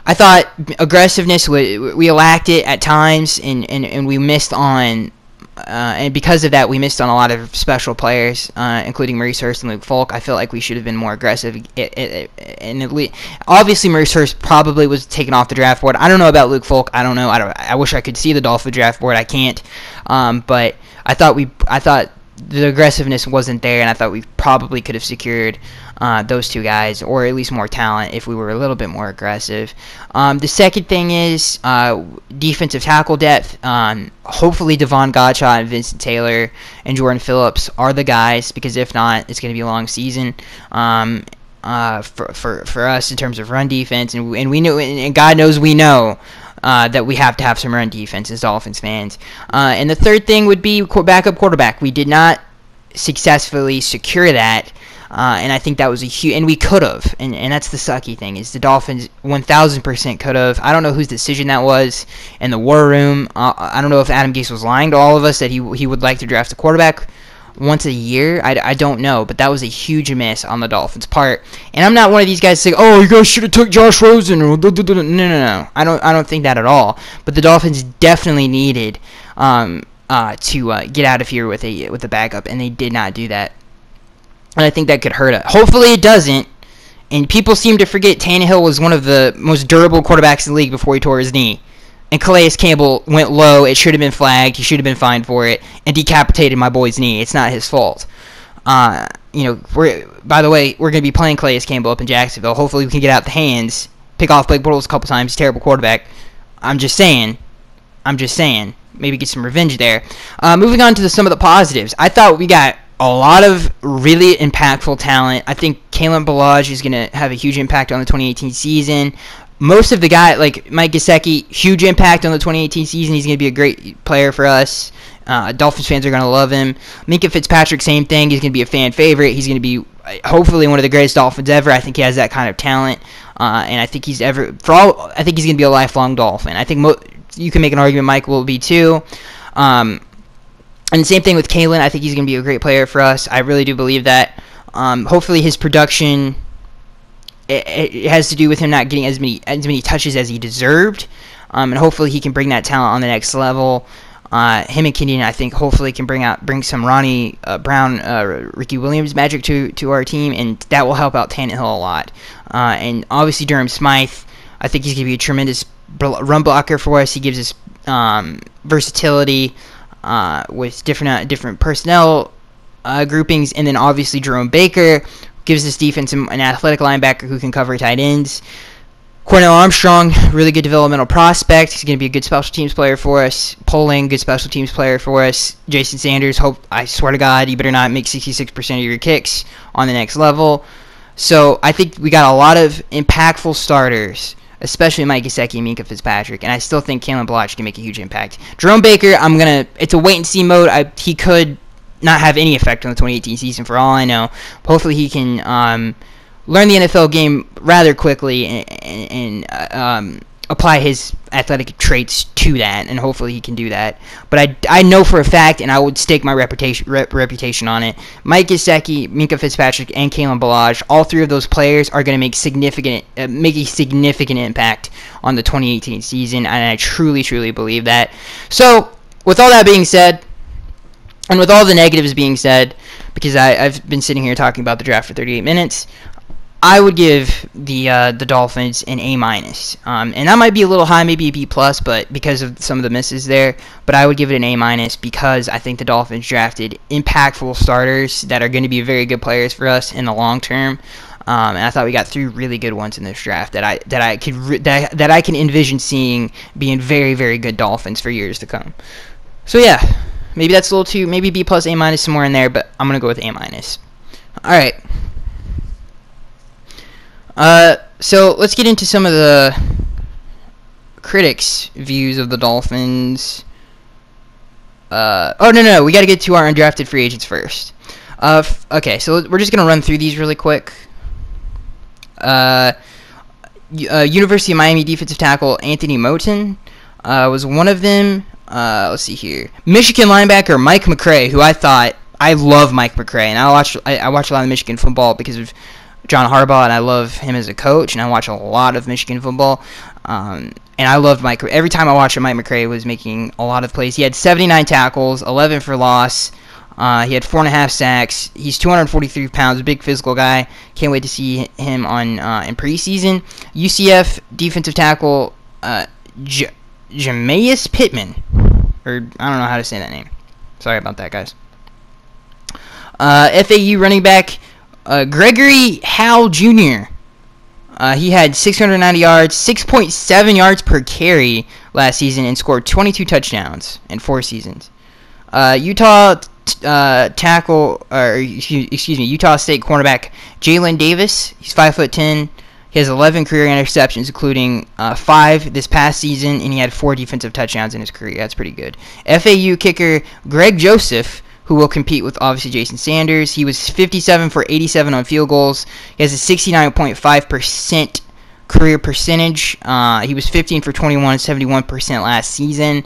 I thought aggressiveness, we lacked it at times, and we missed on, and because of that, we missed on a lot of special players, including Maurice Hurst and Luke Falk. I feel like we should have been more aggressive. Obviously, Maurice Hurst probably was taken off the draft board. I don't know about Luke Falk. I don't know. I wish I could see the Dolphin draft board. I can't. But I thought the aggressiveness wasn't there, and I thought we probably could have secured those two guys, or at least more talent, if we were a little bit more aggressive. The second thing is defensive tackle depth. Hopefully Devon Godchaux and Vincent Taylor and Jordan Phillips are the guys, because if not, it's going to be a long season for us in terms of run defense, and we know, and God knows we know that we have to have some run defense as Dolphins fans. And the third thing would be backup quarterback. We did not successfully secure that. And I think that was a huge, and we could have, and that's the sucky thing, is the Dolphins 1,000% could have. I don't know whose decision that was in the war room. I don't know if Adam Gase was lying to all of us that he would like to draft a quarterback once a year. I don't know, but that was a huge miss on the Dolphins' part. And I'm not one of these guys to say, oh, you guys should have took Josh Rosen. No. I don't think that at all. But the Dolphins definitely needed to get out of here with a backup, and they did not do that. And I think that could hurt us. Hopefully it doesn't. And people seem to forget Tannehill was one of the most durable quarterbacks in the league before he tore his knee. And Calais Campbell went low. It should have been flagged. He should have been fined for it. And decapitated my boy's knee. It's not his fault. By the way, we're going to be playing Calais Campbell up in Jacksonville. Hopefully we can get out the hands. Pick off Blake Bortles a couple times. He's a terrible quarterback. I'm just saying. Maybe get some revenge there. Moving on to some of the positives. I thought we got a lot of really impactful talent. I think Kalen Ballage is going to have a huge impact on the 2018 season. Most of the guys, like Mike Gesicki, huge impact on the 2018 season. He's going to be a great player for us. Dolphins fans are going to love him. Minkah Fitzpatrick, same thing. He's going to be a fan favorite. He's going to be hopefully one of the greatest Dolphins ever. I think he has that kind of talent, and I think he's going to be a lifelong Dolphin. I think you can make an argument Mike will be too. And the same thing with Kalen. I think he's going to be a great player for us. I really do believe that. Hopefully his production, it has to do with him not getting as many touches as he deserved. And hopefully he can bring that talent on the next level. Him and Kenyon, I think, hopefully can bring some Ronnie Brown, Ricky Williams magic to our team, and that will help out Tannehill a lot. And obviously Durham Smythe, I think he's going to be a tremendous run blocker for us. He gives us versatility with different personnel groupings, and then obviously Jerome Baker gives this defense an athletic linebacker who can cover tight ends. Cornell Armstrong, really good developmental prospect. He's going to be a good special teams player for us. Poling, good special teams player for us. Jason Sanders, I swear to God, you better not make 66% of your kicks on the next level. So I think we got a lot of impactful starters, especially Mike Gesicki and Minkah Fitzpatrick, and I still think Kalen Ballage can make a huge impact. Jerome Baker, it's a wait-and-see mode. He could not have any effect on the 2018 season for all I know. Hopefully he can learn the NFL game rather quickly and apply his athletic traits to that, and hopefully he can do that. But I know for a fact, and I would stake my reputation on it, Mike Gesicki, Minkah Fitzpatrick, and Kalen Ballage, all three of those players are going to make a significant impact on the 2018 season, and I truly, truly believe that. So, with all that being said, and with all the negatives being said, because I've been sitting here talking about the draft for 38 minutes, I would give the Dolphins an A-, and that might be a little high, maybe a B+, but because of some of the misses there. But I would give it an A- because I think the Dolphins drafted impactful starters that are going to be very good players for us in the long term. And I thought we got 3 really good ones in this draft that I can envision seeing being very, very good Dolphins for years to come. So yeah, maybe that's a little too, maybe B+, A- somewhere in there, but I'm gonna go with A-. All right. So let's get into some of the critics' views of the Dolphins. No, we got to get to our undrafted free agents first. Okay, so we're just gonna run through these really quick. University of Miami defensive tackle Anthony Moten was one of them. Let's see here. Michigan linebacker Mike McCray, who I love Mike McCray, and I watch a lot of Michigan football because of John Harbaugh, and I love him as a coach, and I watch a lot of Michigan football. And I loved Mike. Every time I watched it, Mike McCray was making a lot of plays. He had 79 tackles, 11 for loss. He had 4.5 sacks. He's 243 pounds, a big physical guy. Can't wait to see him on in preseason. UCF defensive tackle Jameis Pittman, or I don't know how to say that name. Sorry about that, guys. FAU running back Gregory Howell Jr. He had 690 yards, 6.7 yards per carry last season, and scored 22 touchdowns in 4 seasons. Utah Utah State cornerback Jalen Davis. He's 5'10". He has 11 career interceptions, including 5 this past season, and he had 4 defensive touchdowns in his career. That's pretty good. FAU kicker Greg Joseph, who will compete with, obviously, Jason Sanders. He was 57 for 87 on field goals. He has a 69.5% career percentage. He was 15 for 21, 71% last season.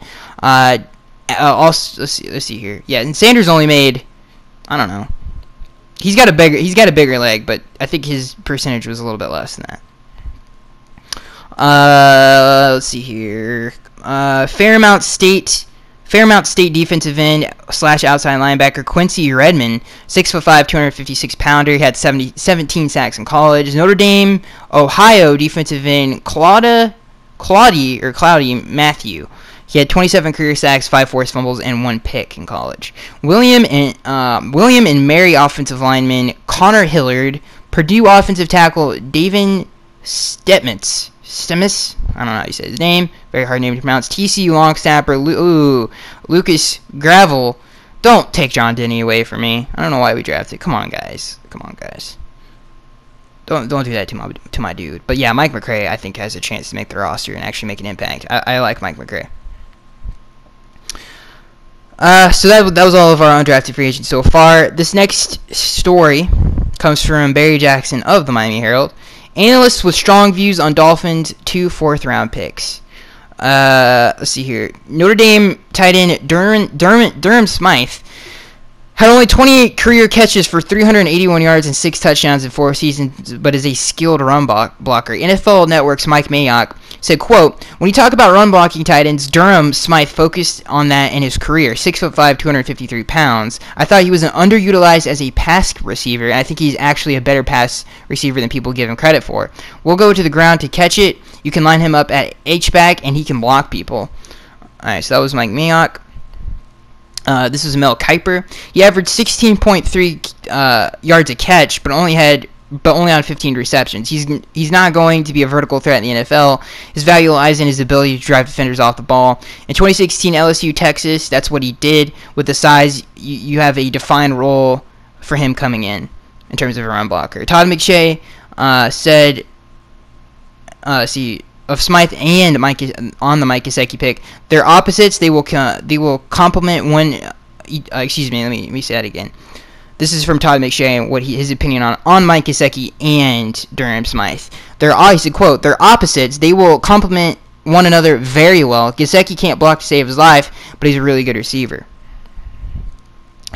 Also, let's see here. Yeah, and Sanders only made, I don't know. He's got a bigger leg, but I think his percentage was a little bit less than that. Let's see here. Fairmount State defensive end / outside linebacker Quincy Redmond, 6'5", 256-pounder. He had 17 sacks in college. Notre Dame, Ohio defensive end Cloudy Matthew. He had 27 career sacks, 5 forced fumbles, and 1 pick in college. William and Mary offensive lineman Connor Hillard. Purdue offensive tackle Davin Stemmis. I don't know how you say his name. Very hard name to pronounce. TCU long snapper Lucas Gravel. Don't take John Denny away from me. I don't know why we drafted. Come on, guys. Don't do that to my dude. But yeah, Mike McCray, I think, has a chance to make the roster and actually make an impact. I like Mike McCray. So that was all of our undrafted free agents so far. This next story comes from Barry Jackson of the Miami Herald. Analysts with strong views on Dolphins' 2 4th-round picks. Let's see here. Notre Dame tight end Durham Smythe had only 28 career catches for 381 yards and 6 touchdowns in 4 seasons, but is a skilled run blocker. NFL Network's Mike Mayock said, quote, "When you talk about run blocking tight ends, Durham Smythe focused on that in his career. 6'5", 253 pounds. I thought he was underutilized as a pass receiver, and I think he's actually a better pass receiver than people give him credit for. We'll go to the ground to catch it. You can line him up at H-back, and he can block people." Alright, so that was Mike Mayock. This is Mel Kiper. He averaged 16.3 yards a catch, but only on 15 receptions. He's not going to be a vertical threat in the NFL. His value lies in his ability to drive defenders off the ball. In 2016 LSU Texas, that's what he did. With the size, you have a defined role for him coming in terms of a run blocker. Todd McShay said, of Smythe and Mike on the Mike Gesicki pick, they're opposites. They will complement one. Excuse me. Let me say that again. This is from Todd McShay. His opinion on Mike Gesicki and Durham Smythe. He said, quote, "They're opposites. They will complement one another very well. Gesicki can't block to save his life, but he's a really good receiver."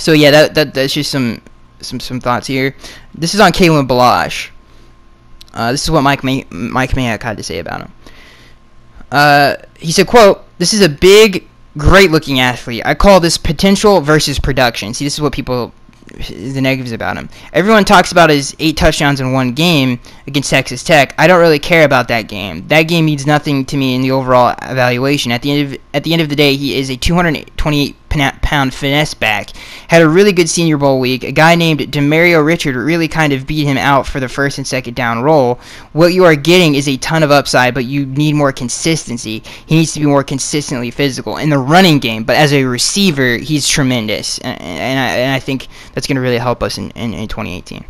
So yeah, that's just some thoughts here. This is on Kalen Ballage. This is what Mike Mayock had to say about him. He said, quote, "This is a big, great-looking athlete. I call this potential versus production." See, this is what the negatives about him. Everyone talks about his 8 touchdowns in 1 game against Texas Tech. I don't really care about that game. That game means nothing to me in the overall evaluation. At the end of the day, he is a 228-pound finesse back. Had a really good Senior Bowl week. A guy named Demario Richard really kind of beat him out for the 1st and 2nd down role. What you are getting is a ton of upside, but you need more consistency. He needs to be more consistently physical in the running game, but as a receiver, he's tremendous, and I think that's going to really help us in 2018.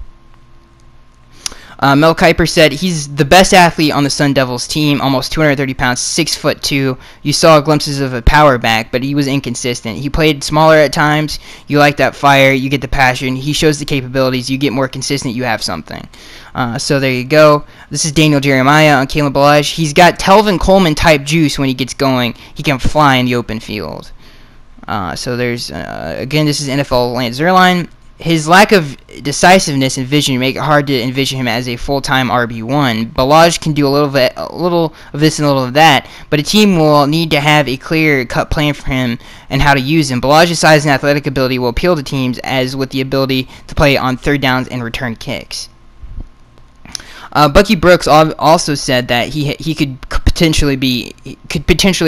Mel Kiper said he's the best athlete on the Sun Devils team, almost 230 pounds, 6'2". You saw glimpses of a power back, but he was inconsistent. He played smaller at times. You like that fire, you get the passion. He shows the capabilities. You get more consistent, you have something. So there you go. This is Daniel Jeremiah on Kalen Ballage. He's got Telvin Coleman type juice when he gets going. He can fly in the open field. So there's again, this is NFL Lance Zierlein. His lack of decisiveness and vision make it hard to envision him as a full-time RB1. Ballage can do a little of this and a little of that, but a team will need to have a clear-cut plan for him and how to use him. Ballage's size and athletic ability will appeal to teams, as with the ability to play on third downs and return kicks. Bucky Brooks also said that he could potentially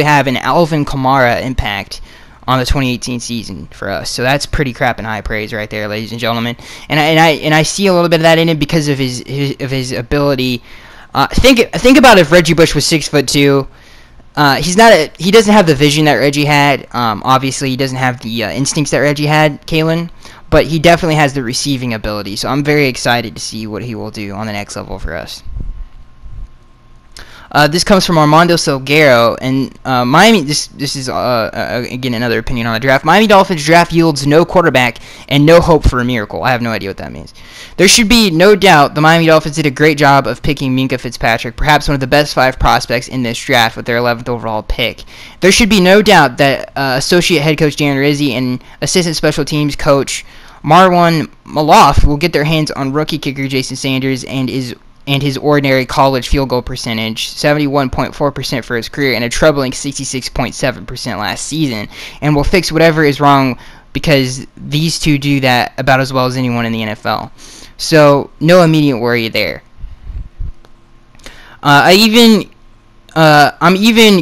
have an Alvin Kamara impact on the 2018 season for us. So that's pretty crap and high praise right there, ladies and gentlemen. And I see a little bit of that in him because of his ability. Think about if Reggie Bush was 6'2". He doesn't have the vision that Reggie had. Obviously, he doesn't have the instincts that Reggie had, Kalen, but he definitely has the receiving ability. So I'm very excited to see what he will do on the next level for us. This comes from Armando Salguero, and Miami. This is again another opinion on the draft. Miami Dolphins draft yields no quarterback and no hope for a miracle. I have no idea what that means. There should be no doubt the Miami Dolphins did a great job of picking Minkah Fitzpatrick, perhaps one of the best 5 prospects in this draft with their 11th overall pick. There should be no doubt that associate head coach Dan Rizzi and assistant special teams coach Marwan Malouf will get their hands on rookie kicker Jason Sanders and his ordinary college field goal percentage, 71.4% for his career, and a troubling 66.7% last season, and will fix whatever is wrong because these two do that about as well as anyone in the NFL. So, no immediate worry there. I'm even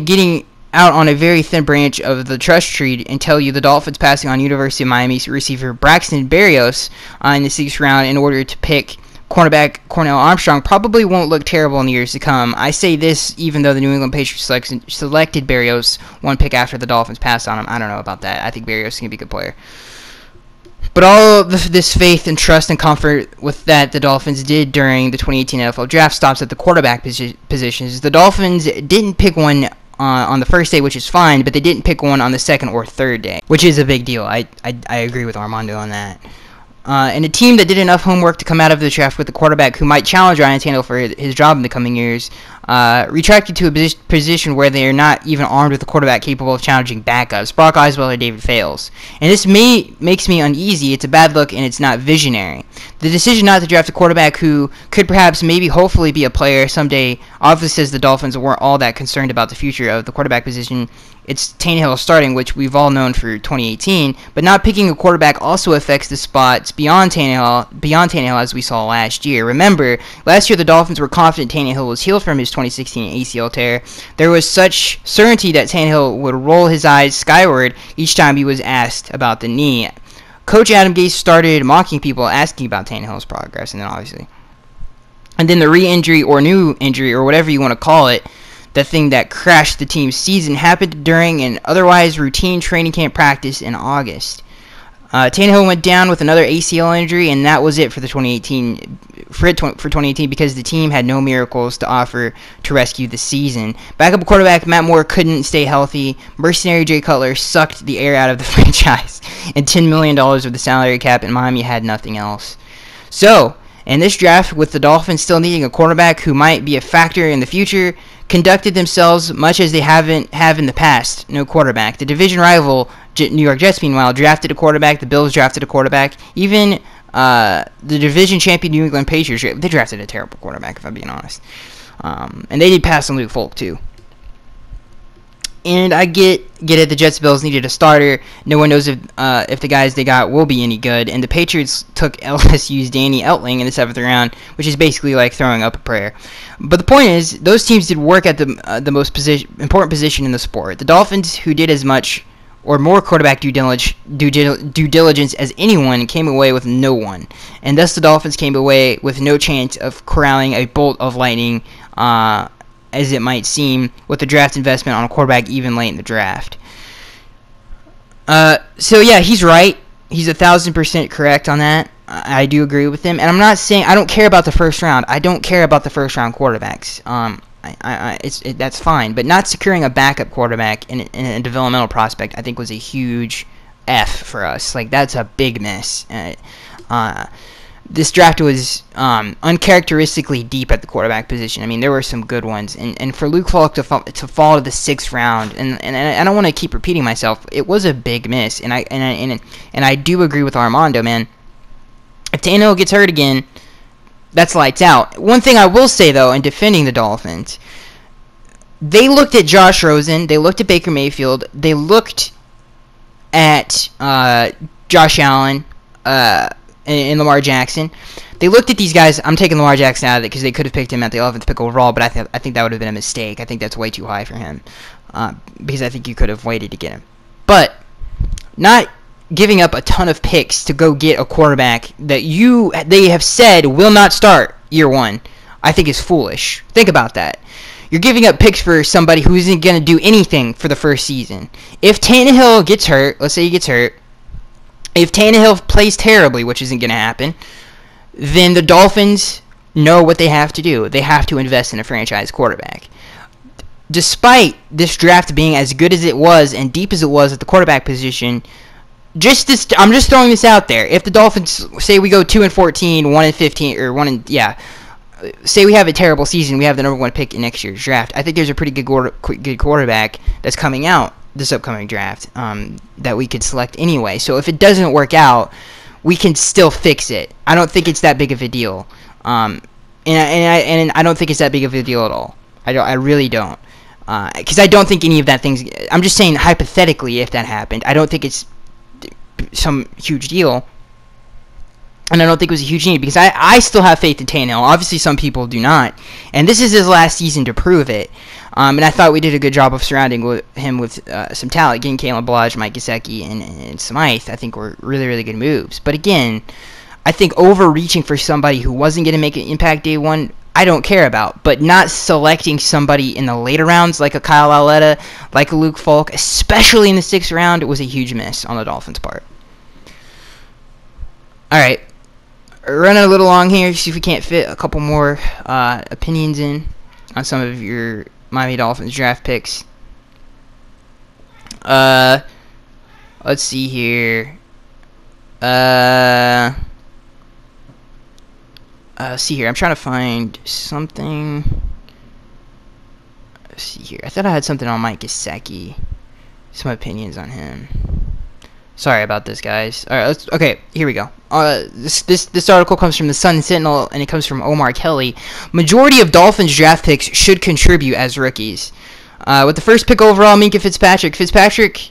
getting out on a very thin branch of the trust tree and tell you the Dolphins passing on University of Miami receiver Braxton Berrios in the 6th round in order to pick cornerback Cornell Armstrong probably won't look terrible in the years to come. I say this even though the New England Patriots selected Berrios 1 pick after the Dolphins passed on him. I don't know about that. I think Berrios is going to be a good player. But all of this faith and trust and comfort with that the Dolphins did during the 2018 NFL Draft stops at the quarterback positions. The Dolphins didn't pick one on the first day, which is fine, but they didn't pick one on the second or third day, which is a big deal. I agree with Armando on that. And a team that did enough homework to come out of the draft with a quarterback who might challenge Ryan Tannehill for his job in the coming years, retracted to a position where they are not even armed with a quarterback capable of challenging backups, Brock Osweiler or David Fales. And this makes me uneasy. It's a bad look, and it's not visionary. The decision not to draft a quarterback who could perhaps maybe hopefully be a player someday obviously says the Dolphins weren't all that concerned about the future of the quarterback position. It's Tannehill starting, which we've all known for 2018, but not picking a quarterback also affects the spots beyond Tannehill as we saw last year. Remember, last year the Dolphins were confident Tannehill was healed from his 2016 ACL tear. There was such certainty that Tannehill would roll his eyes skyward each time he was asked about the knee. Coach Adam Gase started mocking people asking about Tannehill's progress, and then the re-injury or new injury or whatever you want to call it, the thing that crashed the team's season, happened during an otherwise routine training camp practice in August. Tannehill went down with another ACL injury, and that was it for 2018 because the team had no miracles to offer to rescue the season. Backup quarterback Matt Moore couldn't stay healthy. Mercenary Jay Cutler sucked the air out of the franchise, and $10 million of the salary cap, and Miami had nothing else. So, in this draft, with the Dolphins still needing a quarterback who might be a factor in the future, conducted themselves much as they have in the past. No quarterback. The division rival New York Jets, meanwhile, drafted a quarterback. The Bills drafted a quarterback. Even the division champion New England Patriots, they drafted a terrible quarterback, if I'm being honest. And they did pass on Luke Falk, too. And I get it. The Jets Bills needed a starter. No one knows if the guys they got will be any good. And the Patriots took LSU's Danny Eltling in the 7th round, which is basically like throwing up a prayer. But the point is, those teams did work at the most important position in the sport. The Dolphins, who did as much or more quarterback due diligence as anyone, came away with no one. And thus the Dolphins came away with no chance of corralling a bolt of lightning, as it might seem, with the draft investment on a quarterback even late in the draft. So yeah, he's right. He's 1,000% correct on that. I do agree with him, and I'm not saying I don't care about the first round. I don't care about the first round quarterbacks. That's fine, but not securing a backup quarterback in a developmental prospect, I think, was a huge F for us. Like, that's a big miss. This draft was uncharacteristically deep at the quarterback position. I mean, there were some good ones, and for Luke Falk to fall to the 6th round, and I don't want to keep repeating myself, it was a big miss. And I do agree with Armando, man. If Tannehill gets hurt again, that's lights out. One thing I will say, though, in defending the Dolphins, they looked at Josh Rosen, they looked at Baker Mayfield, they looked at Josh Allen, and Lamar Jackson. They looked at these guys. I'm taking Lamar Jackson out of it because they could have picked him at the 11th pick overall, but I think that would have been a mistake. I think that's way too high for him because I think you could have waited to get him. But not giving up a ton of picks to go get a quarterback that they have said will not start year one, I think is foolish. Think about that. You're giving up picks for somebody who isn't going to do anything for the first season. If Tannehill gets hurt, let's say he gets hurt, if Tannehill plays terribly, which isn't going to happen, then the Dolphins know what they have to do. They have to invest in a franchise quarterback. Despite this draft being as good as it was and deep as it was at the quarterback position, I'm just throwing this out there. If the Dolphins say we go 2-14, 1-15, or say we have a terrible season, we have the number 1 pick in next year's draft, I think there's a pretty good quarterback that's coming out this upcoming draft that we could select anyway. So if it doesn't work out, we can still fix it. I don't think it's that big of a deal, and I don't think it's that big of a deal at all. I really don't, because I don't think any of that things. I'm just saying hypothetically, if that happened, I don't think it's some huge deal. And I don't think it was a huge need because I still have faith in Tannehill. Obviously, some people do not. And this is his last season to prove it. And I thought we did a good job of surrounding him with some talent. Getting Kalen Ballage, Mike Gesicki, and Smythe, I think were really, really good moves. But again, I think overreaching for somebody who wasn't going to make an impact day one, I don't care about. But not selecting somebody in the later rounds like a Kyle Lauletta, like a Luke Falk, especially in the 6th round, it was a huge miss on the Dolphins' part. All right. Running a little long here, see if we can't fit a couple more opinions in on some of your Miami Dolphins draft picks. Let's see here. I'm trying to find something. Let's see here. I thought I had something on Mike Gesicki. Some opinions on him. Sorry about this, guys. All right, okay, here we go. This article comes from the Sun Sentinel, and it comes from Omar Kelly. Majority of Dolphins draft picks should contribute as rookies. With the first pick overall, Minkah Fitzpatrick. Fitzpatrick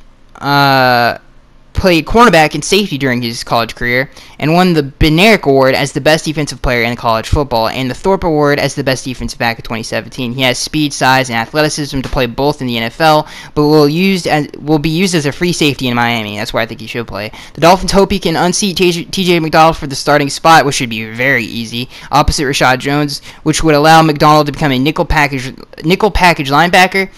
played cornerback and safety during his college career and won the Benerick Award as the best defensive player in college football and the Thorpe Award as the best defensive back in 2017. He has speed, size, and athleticism to play both in the NFL, but will be used as a free safety in Miami. That's where I think he should play. The Dolphins hope he can unseat TJ McDonald for the starting spot, which should be very easy, opposite Rashad Jones, which would allow McDonald to become a nickel package linebacker.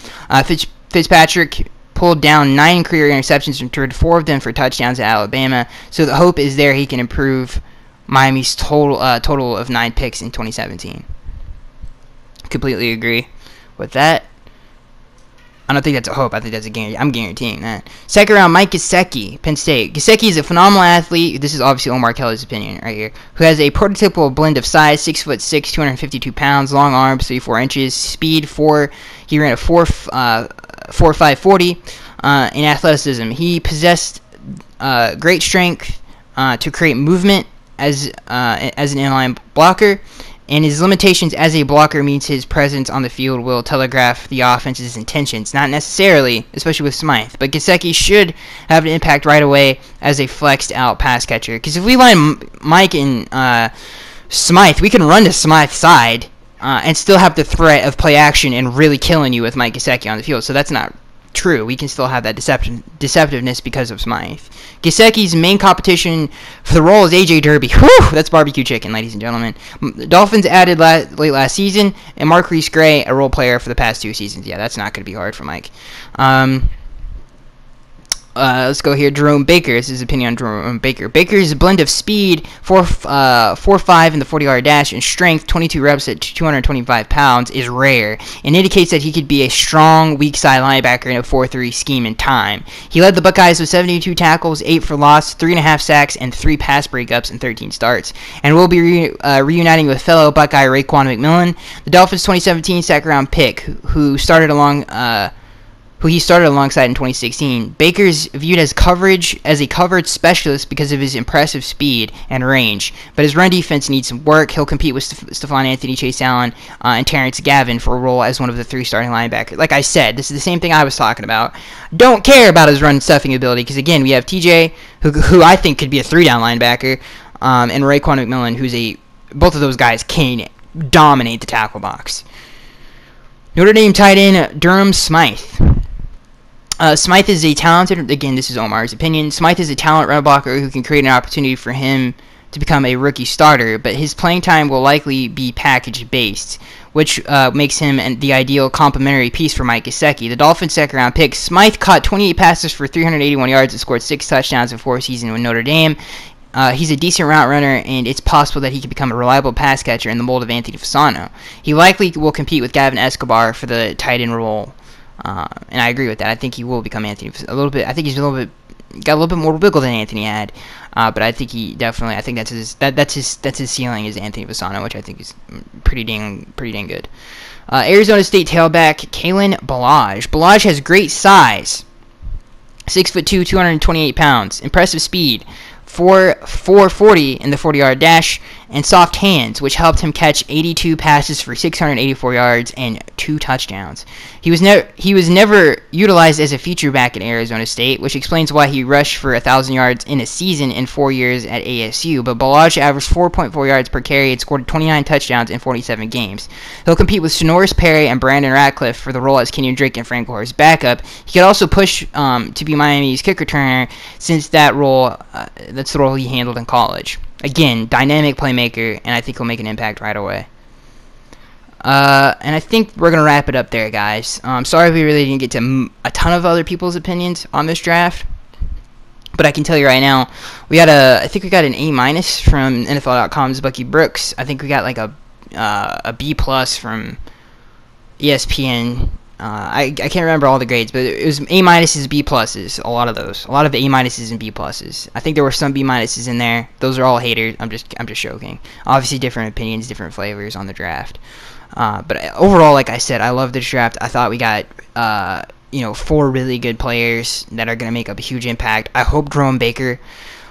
Fitzpatrick pulled down 9 career interceptions and returned 4 of them for touchdowns at Alabama. So the hope is there he can improve Miami's total of 9 picks in 2017. Completely agree with that. I don't think that's a hope. I think that's a guarantee. I'm guaranteeing that. 2nd round, Mike Gesicki, Penn State. Gesicki is a phenomenal athlete. This is obviously Omar Kelly's opinion right here. Who has a prototypical blend of size, 6'6", 252 pounds, long arms, 34 inches, speed 4. He ran a 4.5 40 in athleticism. He possessed great strength to create movement as an inline blocker, and his limitations as a blocker means his presence on the field will telegraph the offense's intentions. Not necessarily, especially with Smythe, but Gesicki should have an impact right away as a flexed out pass catcher. Because if we line Mike and Smythe, we can run to Smythe's side and still have the threat of play action and really killing you with Mike Gesicki on the field. So that's not true. We can still have that deceptiveness because of Smythe. Gesicki's main competition for the role is A.J. Derby. Whew, that's barbecue chicken, ladies and gentlemen. The Dolphins added late last season, and Marquise Gray, a role player for the past 2 seasons. Yeah, that's not going to be hard for Mike. Let's go here. Jerome Baker. This is his opinion on Jerome Baker. Baker's blend of speed, 4.5 in the 40-yard dash, and strength, 22 reps at 225 pounds, is rare, and indicates that he could be a strong, weak side linebacker in a 4-3 scheme in time. He led the Buckeyes with 72 tackles, 8 for loss, 3.5 sacks, and 3 pass breakups in 13 starts, and will be reuniting with fellow Buckeye Raekwon McMillan, the Dolphins' 2017 second-round pick, who he started alongside in 2016. Baker's viewed as a coverage specialist because of his impressive speed and range, but his run defense needs some work. He'll compete with Stephon Anthony, Chase Allen, and Terrence Gavin for a role as one of the 3 starting linebackers. Like I said, this is the same thing I was talking about. Don't care about his run stuffing ability because, again, we have TJ, who I think could be a 3-down linebacker, and Raekwon McMillan, both of those guys can dominate the tackle box. Notre Dame tight end Durham Smythe. Smythe is a talented, again, this is Omar's opinion, Smythe is a talent run blocker who can create an opportunity for him to become a rookie starter, but his playing time will likely be package-based, which makes him the ideal complementary piece for Mike Gesicki. The Dolphins' second-round pick, Smythe caught 28 passes for 381 yards and scored 6 touchdowns in 4 seasons with Notre Dame. He's a decent route runner, and it's possible that he could become a reliable pass catcher in the mold of Anthony Fasano. He likely will compete with Gavin Escobar for the tight end role. And I agree with that. I think he will become Anthony a little bit. I think he's got a little bit more wiggle than Anthony had. But I think he definitely. I think that's his ceiling is Anthony Fasano, which I think is pretty dang good. Arizona State tailback Kalen Ballage. Ballage has great size, 6'2", 228 pounds, impressive speed, 4.40 in the 40-yard dash, and soft hands, which helped him catch 82 passes for 684 yards and 2 touchdowns. He was never utilized as a feature back at Arizona State, which explains why he rushed for 1,000 yards in a season in 4 years at ASU. But Ballage averaged 4.4 yards per carry and scored 29 touchdowns in 47 games. He'll compete with Sonoris Perry and Brandon Ratcliffe for the role as Kenyon Drake and Frank Gore's backup. He could also push to be Miami's kick returner, since that's the role he handled in college. Again, dynamic playmaker, and I think he'll make an impact right away. And I think we're going to wrap it up there, guys. Sorry we really didn't get to a ton of other people's opinions on this draft. But I can tell you right now, I think we got an A- from NFL.com's Bucky Brooks. I think we got like a B+ from ESPN. I can't remember all the grades, but it was A-, B+, a lot of those. A lot of A- and B+. I think there were some B- in there. Those are all haters. I'm just joking. Obviously, different opinions, different flavors on the draft. But overall, like I said, I love this draft. I thought we got 4 really good players that are going to make a huge impact. I hope Jerome Baker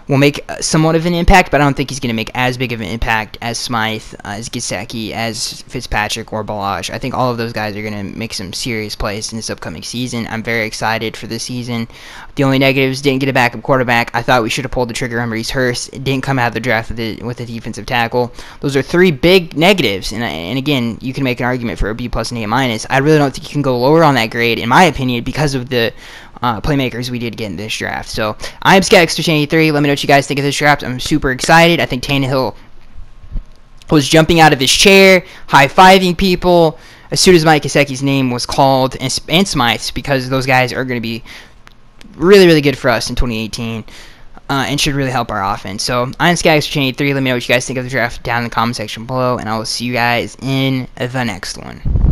will make somewhat of an impact, but I don't think he's going to make as big of an impact as Smythe, as Gesicki, as Fitzpatrick, or Ballage. I think all of those guys are going to make some serious plays in this upcoming season. I'm very excited for this season. The only negatives, didn't get a backup quarterback. I thought we should have pulled the trigger on Maurice Hurst. It didn't come out of the draft with a defensive tackle. Those are 3 big negatives, and again, you can make an argument for a B+ and A-. I really don't think you can go lower on that grade, in my opinion, because of the playmakers we did get in this draft. So I'm Skagster83. Let me know what you guys think of this draft. I'm super excited. I think Tannehill was jumping out of his chair, high-fiving people as soon as Mike Gesicki's name was called, and Smythe's, because those guys are going to be really, really good for us in 2018 and should really help our offense. So I'm Skagster83. Let me know what you guys think of the draft down in the comment section below, and I will see you guys in the next one.